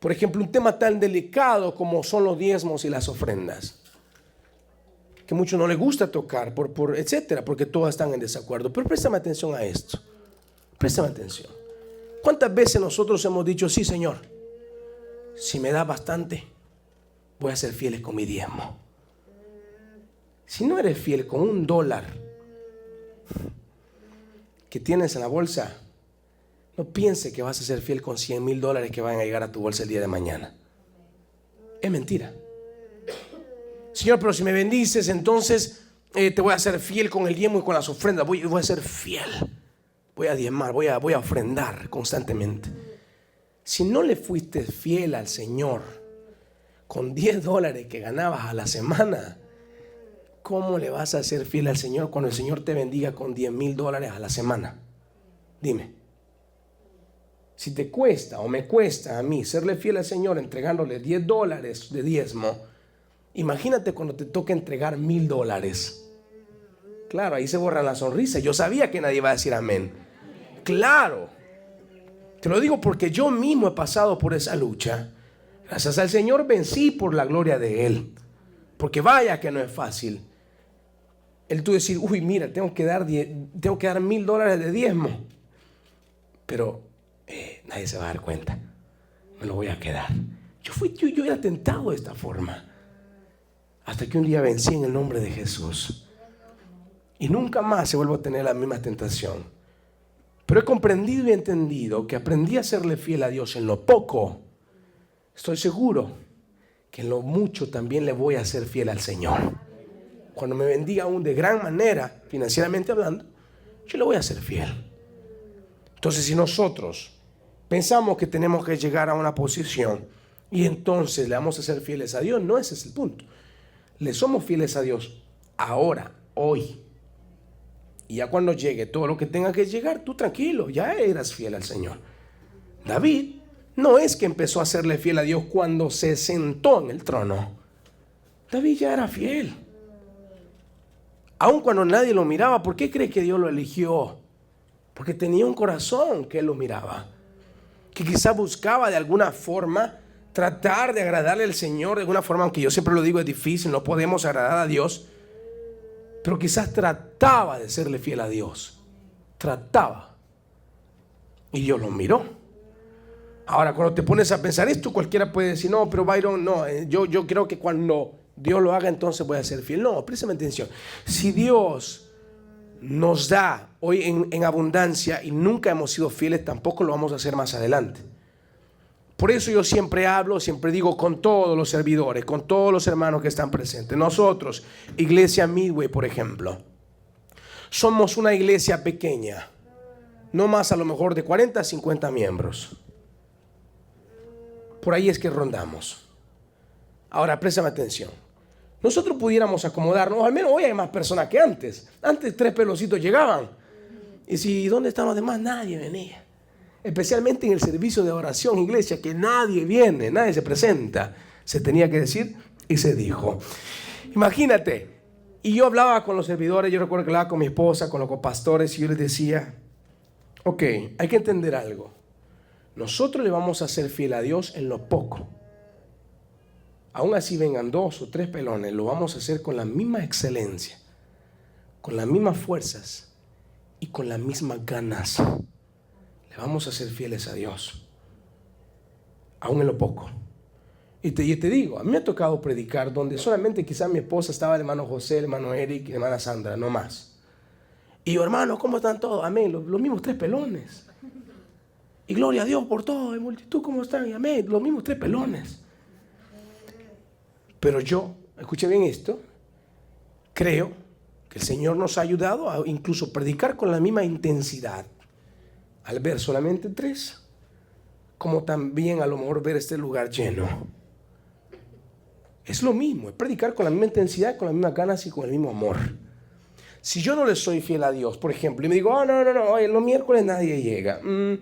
Por ejemplo, un tema tan delicado como son los diezmos y las ofrendas, que a muchos no les gusta tocar, etcétera, porque todos están en desacuerdo. Pero préstame atención a esto. Préstame atención. ¿Cuántas veces nosotros hemos dicho: sí, Señor, si me das bastante, voy a ser fieles con mi diezmo? Si no eres fiel con $1 que tienes en la bolsa, no piense que vas a ser fiel con $100,000 que van a llegar a tu bolsa el día de mañana. Es mentira. Señor, pero si me bendices, entonces te voy a ser fiel con el diezmo y con las ofrendas. Voy a ser fiel. Voy a diezmar, voy a ofrendar constantemente. Si no le fuiste fiel al Señor con $10 que ganabas a la semana, ¿cómo le vas a ser fiel al Señor cuando el Señor te bendiga con $10,000 a la semana? Dime. Si te cuesta o me cuesta a mí serle fiel al Señor entregándole $10 de diezmo, imagínate cuando te toque entregar $1,000. Claro, ahí se borra la sonrisa. Yo sabía que nadie iba a decir amén. Claro. Te lo digo porque yo mismo he pasado por esa lucha. Gracias al Señor vencí por la gloria de Él. Porque vaya que no es fácil. El tú decir, uy, mira, tengo que dar $1,000 de diezmo. Pero nadie se va a dar cuenta. Me lo voy a quedar. Yo era tentado de esta forma. Hasta que un día vencí en el nombre de Jesús. Y nunca más se vuelve a tener la misma tentación. Pero he comprendido y entendido que aprendí a serle fiel a Dios en lo poco. Estoy seguro que en lo mucho también le voy a ser fiel al Señor. Cuando me bendiga aún de gran manera, financieramente hablando, yo le voy a ser fiel. Entonces, si nosotros pensamos que tenemos que llegar a una posición y entonces le vamos a ser fieles a Dios, no, ese es el punto. Le somos fieles a Dios ahora, hoy. Y ya cuando llegue todo lo que tenga que llegar, tú tranquilo, ya eras fiel al Señor. David no es que empezó a serle fiel a Dios cuando se sentó en el trono. David ya era fiel. Aun cuando nadie lo miraba, ¿por qué cree que Dios lo eligió? Porque tenía un corazón que Él lo miraba. Que quizás buscaba de alguna forma tratar de agradarle al Señor de alguna forma, aunque yo siempre lo digo, es difícil, no podemos agradar a Dios. Pero quizás trataba de serle fiel a Dios. Trataba. Y Dios lo miró. Ahora, cuando te pones a pensar esto, cualquiera puede decir, no, pero Byron, no, yo creo que cuando Dios lo haga, entonces voy a ser fiel. No, préstame atención. Si Dios nos da hoy en abundancia y nunca hemos sido fieles, tampoco lo vamos a hacer más adelante. Por eso yo siempre hablo, siempre digo con todos los servidores, con todos los hermanos que están presentes. Nosotros, Iglesia Midway, por ejemplo, somos una iglesia pequeña, no más a lo mejor de 40 a 50 miembros. Por ahí es que rondamos. Ahora, préstame atención. Nosotros pudiéramos acomodarnos, al menos hoy hay más personas que antes. Antes 3 pelocitos llegaban. Y si, ¿dónde están los demás? Nadie venía. Especialmente en el servicio de oración, iglesia, que nadie viene, nadie se presenta. Se tenía que decir y se dijo. Imagínate. Y yo hablaba con los servidores, yo recuerdo que hablaba con mi esposa, con los copastores, y yo les decía, ok, hay que entender algo. Nosotros le vamos a ser fiel a Dios en lo poco. Aún así vengan 2 o 3 pelones, lo vamos a hacer con la misma excelencia, con las mismas fuerzas y con las mismas ganas. Le vamos a ser fieles a Dios, aún en lo poco. Y te digo, a mí me ha tocado predicar donde solamente quizás mi esposa estaba, el hermano José, el hermano Eric, la hermana Sandra, no más. Y yo, hermano, ¿cómo están todos? Amén, los mismos 3 pelones. Y gloria a Dios por todo, y multitud, ¿cómo están? Y amén, los mismos 3 pelones. Pero yo, escuche bien esto, creo que el Señor nos ha ayudado a incluso predicar con la misma intensidad al ver solamente 3, como también a lo mejor ver este lugar lleno. Es lo mismo, es predicar con la misma intensidad, con las mismas ganas y con el mismo amor. Si yo no le soy fiel a Dios, por ejemplo, y me digo, no, hoy los miércoles nadie llega, no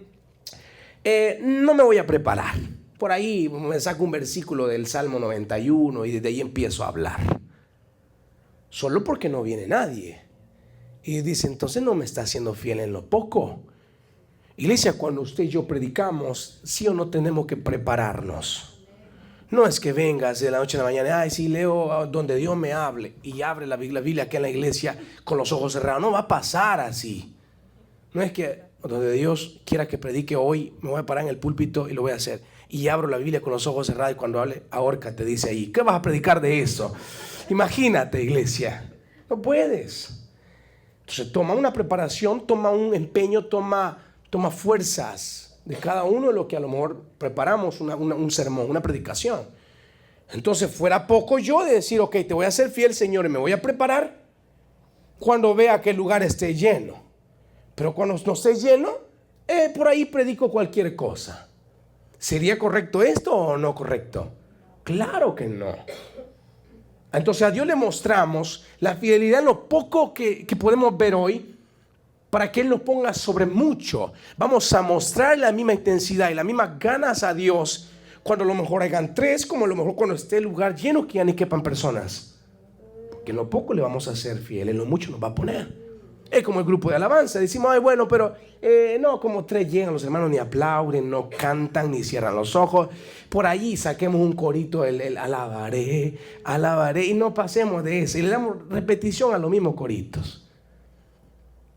me voy a preparar. Por ahí me saco un versículo del Salmo 91 y desde ahí empiezo a hablar. Solo porque no viene nadie. Y dice, entonces no me está haciendo fiel en lo poco. Iglesia, cuando usted y yo predicamos, sí o no tenemos que prepararnos. No es que vengas de la noche a la mañana, ay, sí, leo donde Dios me hable y abre la Biblia aquí en la iglesia con los ojos cerrados. No va a pasar así. No es que donde Dios quiera que predique hoy, me voy a parar en el púlpito y lo voy a hacer. Y abro la Biblia con los ojos cerrados y cuando hable, ahorca te dice ahí, ¿qué vas a predicar de eso? Imagínate, iglesia. No puedes. Entonces toma una preparación, toma un empeño, toma toma fuerzas de cada uno de lo que a lo mejor preparamos un sermón, una predicación. Entonces fuera poco yo de decir, ok, te voy a ser fiel, Señor, y me voy a preparar cuando vea que el lugar esté lleno. Pero cuando no esté lleno, por ahí predico cualquier cosa. ¿Sería correcto esto o no correcto? Claro que no. Entonces a Dios le mostramos la fidelidad en lo poco que podemos ver hoy, para que Él nos ponga sobre mucho. Vamos a mostrar la misma intensidad y las mismas ganas a Dios cuando a lo mejor hayan 3, como a lo mejor cuando esté el lugar lleno que ya ni quepan personas. Porque en lo poco le vamos a ser fiel, en lo mucho nos va a poner. Es como el grupo de alabanza. Decimos, ay, bueno, pero no, como 3 llegan, los hermanos ni aplauden, no cantan, ni cierran los ojos. Por allí saquemos un corito, el alabaré, alabaré, y no pasemos de eso. Y le damos repetición a los mismos coritos.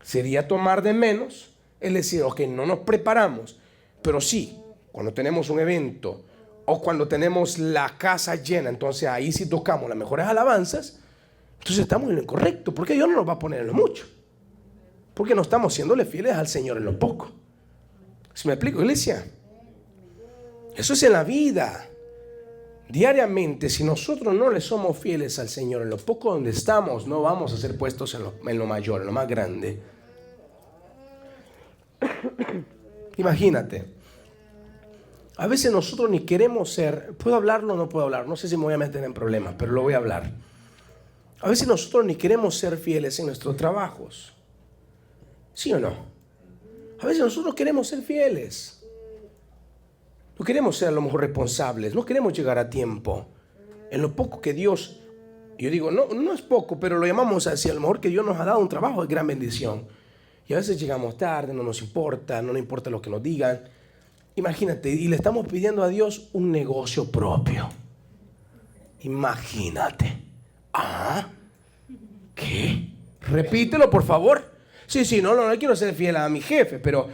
Sería tomar de menos el decir, ok, no nos preparamos. Pero sí, cuando tenemos un evento o cuando tenemos la casa llena, entonces ahí sí tocamos las mejores alabanzas. Entonces estamos en lo correcto, porque Dios no nos va a poner en lo mucho. Porque no estamos siéndole fieles al Señor en lo poco. ¿Sí me explico, iglesia? Eso es en la vida. Diariamente, si nosotros no le somos fieles al Señor en lo poco donde estamos, no vamos a ser puestos en lo mayor, en lo más grande. Imagínate. A veces nosotros ni queremos ser. ¿Puedo hablarlo o no puedo hablar? No sé si me voy a meter en problemas, pero lo voy a hablar. A veces nosotros ni queremos ser fieles en nuestros trabajos. ¿Sí o no? A veces nosotros queremos ser fieles. No queremos ser a lo mejor responsables. No queremos llegar a tiempo. En lo poco que Dios, yo digo, no es poco, pero lo llamamos así. A lo mejor que Dios nos ha dado un trabajo de gran bendición. Y a veces llegamos tarde, no nos importa lo que nos digan. Imagínate, y le estamos pidiendo a Dios un negocio propio. Imagínate. ¿Ah? ¿Qué? Repítelo, por favor. Sí, no quiero ser fiel a mi jefe, pero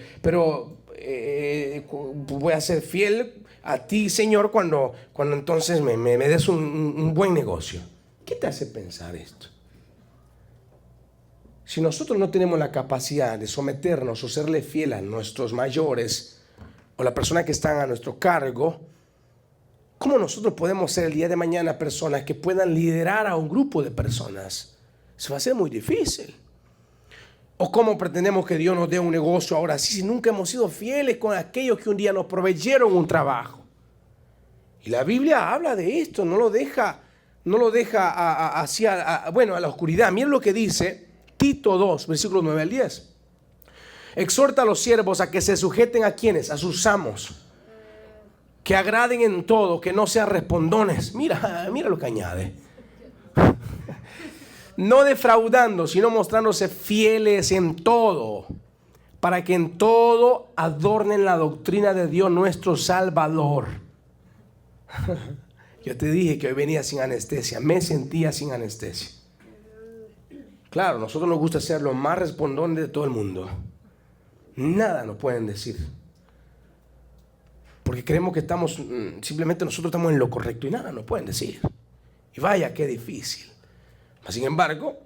voy a ser fiel a ti, Señor, cuando entonces me des un buen negocio. ¿Qué te hace pensar esto? Si nosotros no tenemos la capacidad de someternos o serle fiel a nuestros mayores o la persona que están a nuestro cargo, ¿cómo nosotros podemos ser el día de mañana personas que puedan liderar a un grupo de personas? Se va a hacer muy difícil. ¿O cómo pretendemos que Dios nos dé un negocio ahora sí si nunca hemos sido fieles con aquellos que un día nos proveyeron un trabajo? Y la Biblia habla de esto, no lo deja así a la oscuridad. Miren lo que dice Tito 2, versículos 9 al 10. Exhorta a los siervos a que se sujeten a quienes, a sus amos, que agraden en todo, que no sean respondones. Mira lo que añade. No defraudando, sino mostrándose fieles en todo, para que en todo adornen la doctrina de Dios nuestro Salvador. Yo te dije que hoy venía sin anestesia, me sentía sin anestesia. Claro, a nosotros nos gusta ser los más respondones de todo el mundo. Nada nos pueden decir. Porque creemos que simplemente nosotros estamos en lo correcto y nada nos pueden decir. Y vaya, qué difícil. Sin embargo,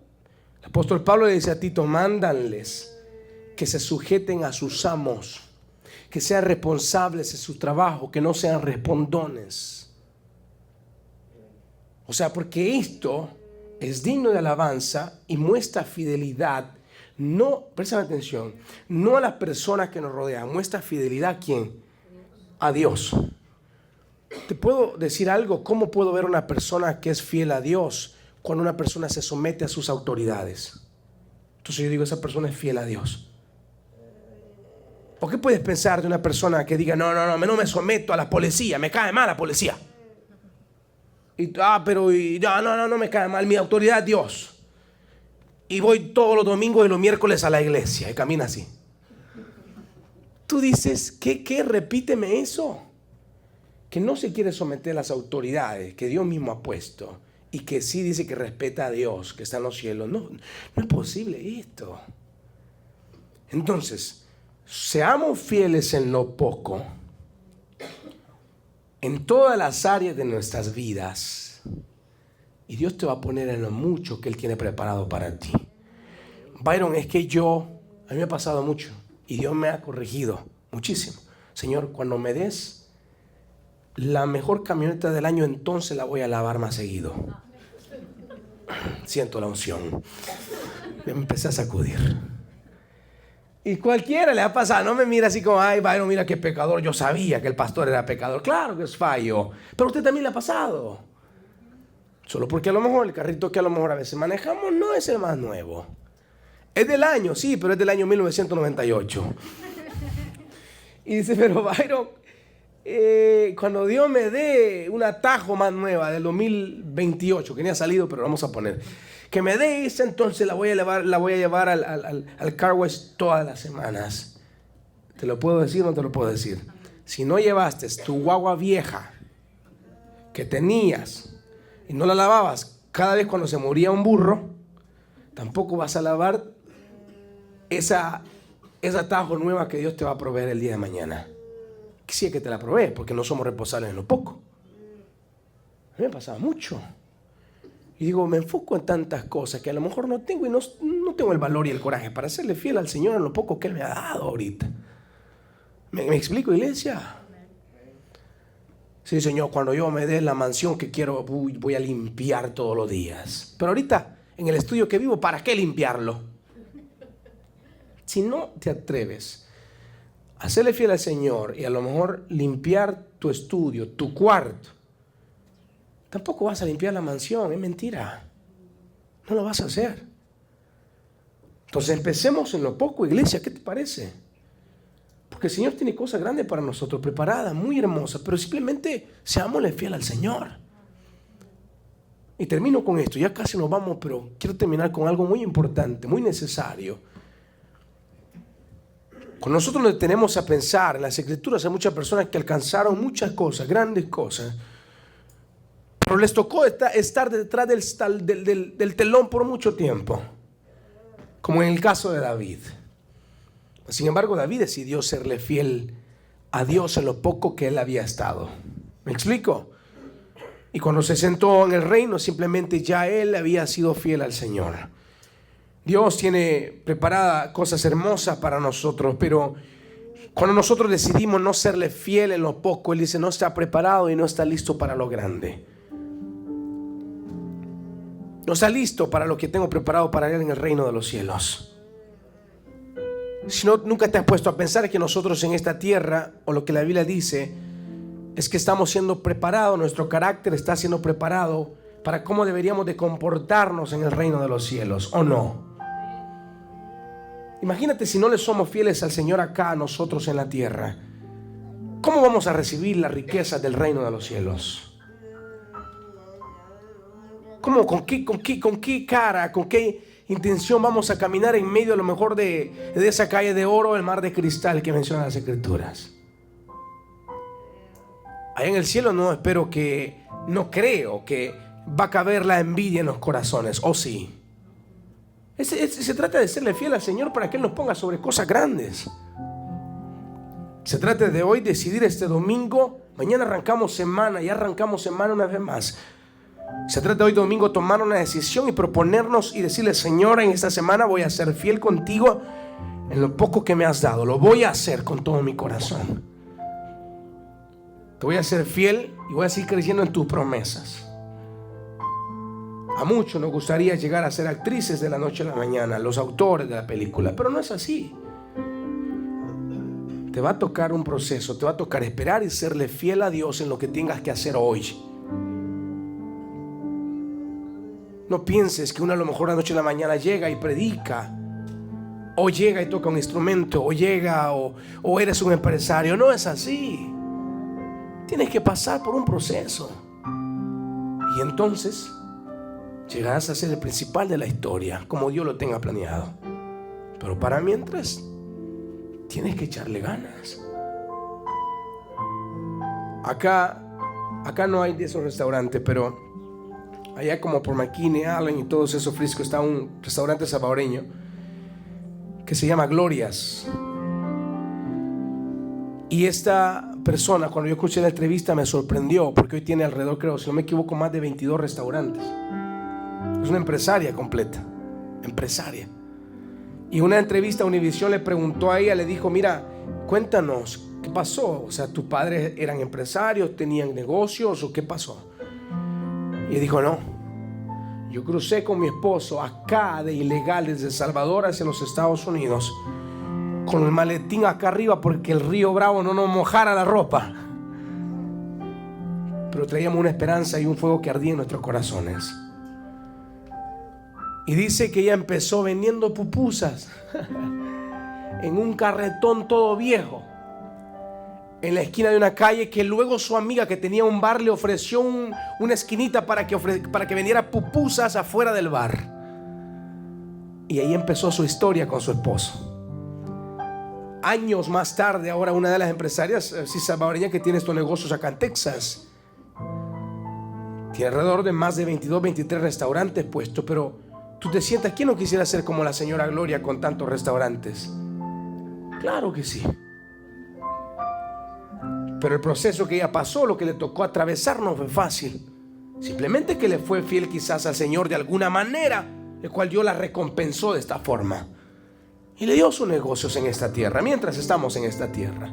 el apóstol Pablo le dice a Tito, mándanles que se sujeten a sus amos, que sean responsables de su trabajo, que no sean respondones. O sea, porque esto es digno de alabanza y muestra fidelidad, presta atención, no a las personas que nos rodean, muestra fidelidad ¿a quién? A Dios. ¿Te puedo decir algo? ¿Cómo puedo ver una persona que es fiel a Dios? Cuando una persona se somete a sus autoridades. Entonces yo digo, esa persona es fiel a Dios. ¿O qué puedes pensar de una persona que diga, no me someto a la policía, me cae mal la policía? No me cae mal, mi autoridad es Dios. Y voy todos los domingos y los miércoles a la iglesia y camina así. Tú dices, ¿qué? Repíteme eso. Que no se quiere someter a las autoridades que Dios mismo ha puesto. Y que sí dice que respeta a Dios, que está en los cielos. No es posible esto. Entonces, seamos fieles en lo poco, en todas las áreas de nuestras vidas. Y Dios te va a poner en lo mucho que Él tiene preparado para ti. Byron, es que a mí me ha pasado mucho. Y Dios me ha corregido muchísimo. Señor, cuando me des la mejor camioneta del año, entonces la voy a lavar más seguido. Siento la unción. Me empecé a sacudir. Y cualquiera le ha pasado. No me mira así como, ay, Byron, mira qué pecador. Yo sabía que el pastor era pecador. Claro que es fallo. Pero a usted también le ha pasado. Solo porque a lo mejor el carrito que a lo mejor a veces manejamos no es el más nuevo. Es del año, sí, pero es del año 1998. Y dice, pero Byron, cuando Dios me dé un atajo más nueva del 2028, que ni ha salido, pero lo vamos a poner, que me dé esa, entonces la voy a llevar al car wash todas las semanas. ¿Te lo puedo decir o no te lo puedo decir? Si no llevaste tu guagua vieja que tenías y no la lavabas cada vez cuando se moría un burro, tampoco vas a lavar esa atajo nueva que Dios te va a proveer el día de mañana. Sí es que te la provee, porque no somos responsables en lo poco. A mí me pasaba mucho. Y digo, me enfoco en tantas cosas que a lo mejor no tengo y no tengo el valor y el coraje para serle fiel al Señor en lo poco que Él me ha dado ahorita. ¿Me explico, iglesia? Sí, Señor, cuando yo me dé la mansión que quiero, voy a limpiar todos los días. Pero ahorita, en el estudio que vivo, ¿para qué limpiarlo? Si no te atreves a serle fiel al Señor y a lo mejor limpiar tu estudio, tu cuarto, tampoco vas a limpiar la mansión. Es mentira. No lo vas a hacer. Entonces empecemos en lo poco, iglesia. ¿Qué te parece? Porque el Señor tiene cosas grandes para nosotros, preparadas, muy hermosas, pero simplemente seámosle fiel al Señor. Y termino con esto. Ya casi nos vamos, pero quiero terminar con algo muy importante, muy necesario. Cuando nosotros nos detenemos a pensar en las Escrituras, hay muchas personas que alcanzaron muchas cosas, grandes cosas, pero les tocó estar detrás del telón por mucho tiempo, como en el caso de David. Sin embargo, David decidió serle fiel a Dios en lo poco que él había estado. ¿Me explico? Y cuando se sentó en el reino, simplemente ya él había sido fiel al Señor. Dios tiene preparadas cosas hermosas para nosotros, pero cuando nosotros decidimos no serle fiel en lo poco, Él dice, no está preparado y no está listo para lo grande. No está listo para lo que tengo preparado para Él en el reino de los cielos. Si no, nunca te has puesto a pensar que nosotros en esta tierra, o lo que la Biblia dice, es que estamos siendo preparados, nuestro carácter está siendo preparado para cómo deberíamos de comportarnos en el reino de los cielos, ¿o no? Imagínate si no le somos fieles al Señor acá a nosotros en la tierra. ¿Cómo vamos a recibir las riquezas del reino de los cielos? ¿Cómo, con qué cara, con qué intención vamos a caminar en medio a lo mejor de esa calle de oro, el mar de cristal que mencionan las Escrituras? Allá en el cielo no creo que va a caber la envidia en los corazones, ¿o sí? Se trata de serle fiel al Señor para que Él nos ponga sobre cosas grandes. Se trata de hoy decidir este domingo. Mañana arrancamos semana, ya arrancamos semana una vez más. Se trata de hoy domingo tomar una decisión y proponernos y decirle, Señor, en esta semana voy a ser fiel contigo en lo poco que me has dado. Lo voy a hacer con todo mi corazón. Te voy a ser fiel y voy a seguir creciendo en tus promesas. A muchos nos gustaría llegar a ser actrices de la noche a la mañana, los autores de la película, pero no es así. Te va a tocar un proceso, te va a tocar esperar y serle fiel a Dios en lo que tengas que hacer hoy. No pienses que uno a lo mejor la noche a la mañana llega y predica, o llega y toca un instrumento, o llega o eres un empresario. No es así. Tienes que pasar por un proceso y entonces llegarás a ser el principal de la historia, como Dios lo tenga planeado. Pero para mientras, tienes que echarle ganas. Acá no hay de esos restaurantes, pero allá como por McKinney, Allen y todos esos friscos está un restaurante salvadoreño que se llama Glorias. Y esta persona, cuando yo escuché la entrevista, me sorprendió, porque hoy tiene alrededor, creo, si no me equivoco, más de 22 restaurantes. Es una empresaria completa, empresaria. Y en una entrevista a Univisión le preguntó a ella, le dijo, mira, cuéntanos, ¿qué pasó? O sea, ¿tus padres eran empresarios, tenían negocios o qué pasó? Y dijo, no, yo crucé con mi esposo acá de ilegal desde El Salvador hacia los Estados Unidos con el maletín acá arriba porque el río Bravo no nos mojara la ropa. Pero traíamos una esperanza y un fuego que ardía en nuestros corazones. Y dice que ella empezó vendiendo pupusas en un carretón todo viejo en la esquina de una calle, que luego su amiga que tenía un bar le ofreció una esquinita para que vendiera pupusas afuera del bar. Y ahí empezó su historia con su esposo. Años más tarde, ahora una de las empresarias salvadoreñas que tiene estos negocios acá en Texas, tiene alrededor de más de 22, 23 restaurantes puestos. Pero tú te sientas, ¿quién no quisiera ser como la señora Gloria con tantos restaurantes? Claro que sí. Pero el proceso que ella pasó, lo que le tocó atravesar, no fue fácil. Simplemente que le fue fiel quizás al Señor de alguna manera, el cual Dios la recompensó de esta forma y le dio sus negocios en esta tierra, mientras estamos en esta tierra.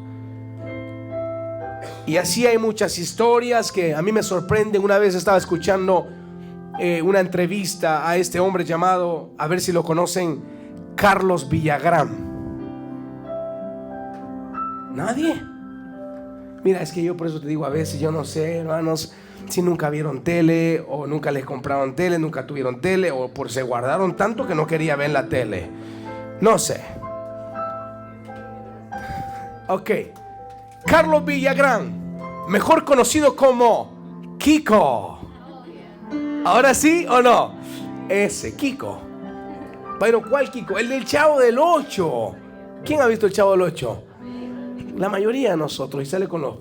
Y así hay muchas historias que a mí me sorprenden. Una vez estaba escuchando una entrevista a este hombre llamado, a ver si lo conocen, Carlos Villagrán. ¿Nadie? Mira, es que yo por eso te digo, a veces yo no sé, hermanos, si nunca vieron tele, o nunca les compraron tele, nunca tuvieron tele, o por se guardaron tanto que no quería ver la tele. No sé. Ok. Carlos Villagrán, mejor conocido como Kiko. ¿Ahora sí o no? Ese, Kiko. Pero ¿cuál Kiko? El del Chavo del 8. ¿Quién ha visto el Chavo del 8? La mayoría de nosotros. Y sale con los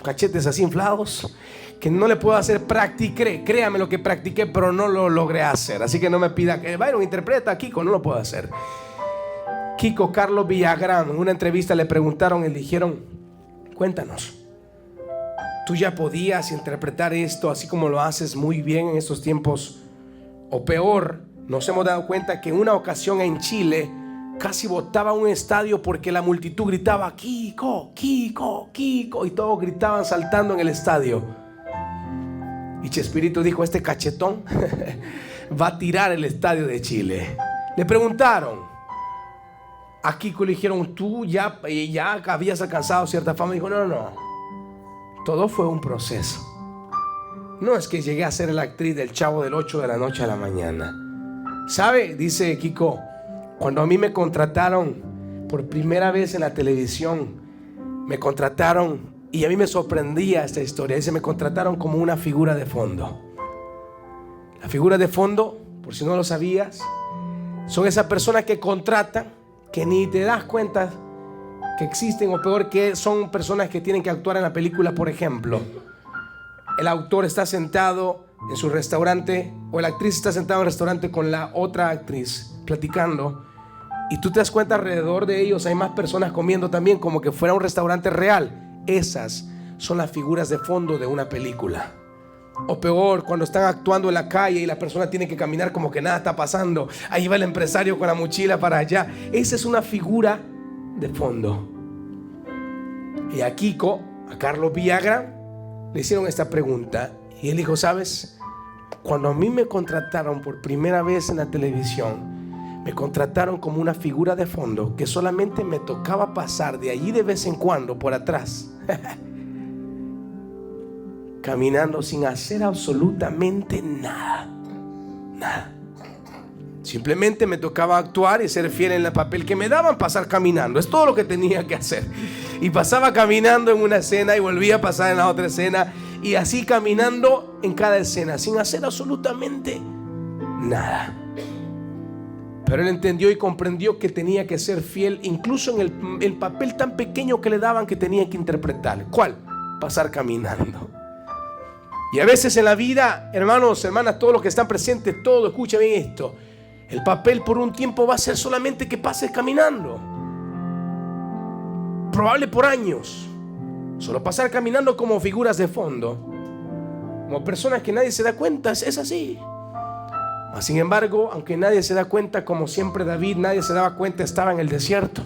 cachetes así inflados, que no le puedo hacer créame lo que practiqué, pero no lo logré hacer. Así que no me pida que Byron interpreta a Kiko, no lo puedo hacer. Kiko Carlos Villagrán, en una entrevista le preguntaron y le dijeron, cuéntanos, ¿tú ya podías interpretar esto así como lo haces muy bien en estos tiempos? O peor, nos hemos dado cuenta que en una ocasión en Chile casi botaba un estadio porque la multitud gritaba Kiko, Kiko, Kiko, y todos gritaban saltando en el estadio. Y Chespirito dijo, este cachetón va a tirar el estadio de Chile. Le preguntaron a Kiko, le dijeron, tú ya habías alcanzado cierta fama. Dijo, no, todo fue un proceso. No es que llegué a ser la actriz del Chavo del 8 de la noche a la mañana. ¿Sabe? Dice Kiko, cuando a mí me contrataron por primera vez en la televisión, me contrataron, y a mí me sorprendía esta historia. Dice, me contrataron como una figura de fondo. La figura de fondo, por si no lo sabías, son esas personas que contratan, que ni te das cuenta que existen, o peor, que son personas que tienen que actuar en la película. Por ejemplo, el autor está sentado en su restaurante, o la actriz está sentada en el restaurante con la otra actriz platicando, y tú te das cuenta alrededor de ellos hay más personas comiendo también, como que fuera un restaurante real. Esas son las figuras de fondo de una película. O peor, cuando están actuando en la calle y la persona tiene que caminar como que nada está pasando, ahí va el empresario con la mochila para allá. Esa es una figura de fondo. Y a Kiko, a Carlos Villagrán, le hicieron esta pregunta y él dijo, ¿sabes? Cuando a mí me contrataron por primera vez en la televisión, me contrataron como una figura de fondo que solamente me tocaba pasar de allí de vez en cuando por atrás caminando sin hacer absolutamente nada. Simplemente me tocaba actuar y ser fiel en el papel que me daban, pasar caminando. Es todo lo que tenía que hacer. Y pasaba caminando en una escena y volvía a pasar en la otra escena, y así caminando en cada escena sin hacer absolutamente nada. Pero él entendió y comprendió que tenía que ser fiel incluso en el papel tan pequeño que le daban, que tenía que interpretar. ¿Cuál? Pasar caminando. Y a veces en la vida, hermanos, hermanas, todos los que están presentes, todos, escuchen bien esto. El papel por un tiempo va a ser solamente que pases caminando. Probable por años. Solo pasar caminando como figuras de fondo, como personas que nadie se da cuenta. Es así. Sin embargo, aunque nadie se da cuenta, como siempre David, nadie se daba cuenta, estaba en el desierto.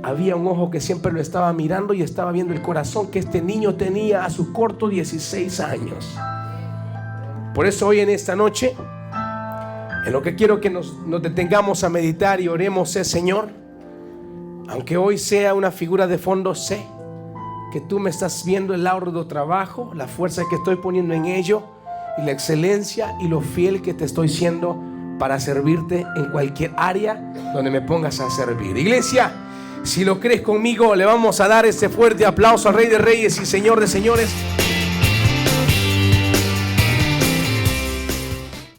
Había un ojo que siempre lo estaba mirando y estaba viendo el corazón que este niño tenía a sus cortos 16 años. Por eso hoy en esta noche, en lo que quiero que nos detengamos a meditar y oremos es: Señor, aunque hoy sea una figura de fondo, sé que tú me estás viendo el arduo trabajo, la fuerza que estoy poniendo en ello y la excelencia y lo fiel que te estoy siendo para servirte en cualquier área donde me pongas a servir. Iglesia, si lo crees conmigo, le vamos a dar este fuerte aplauso al Rey de Reyes y Señor de Señores.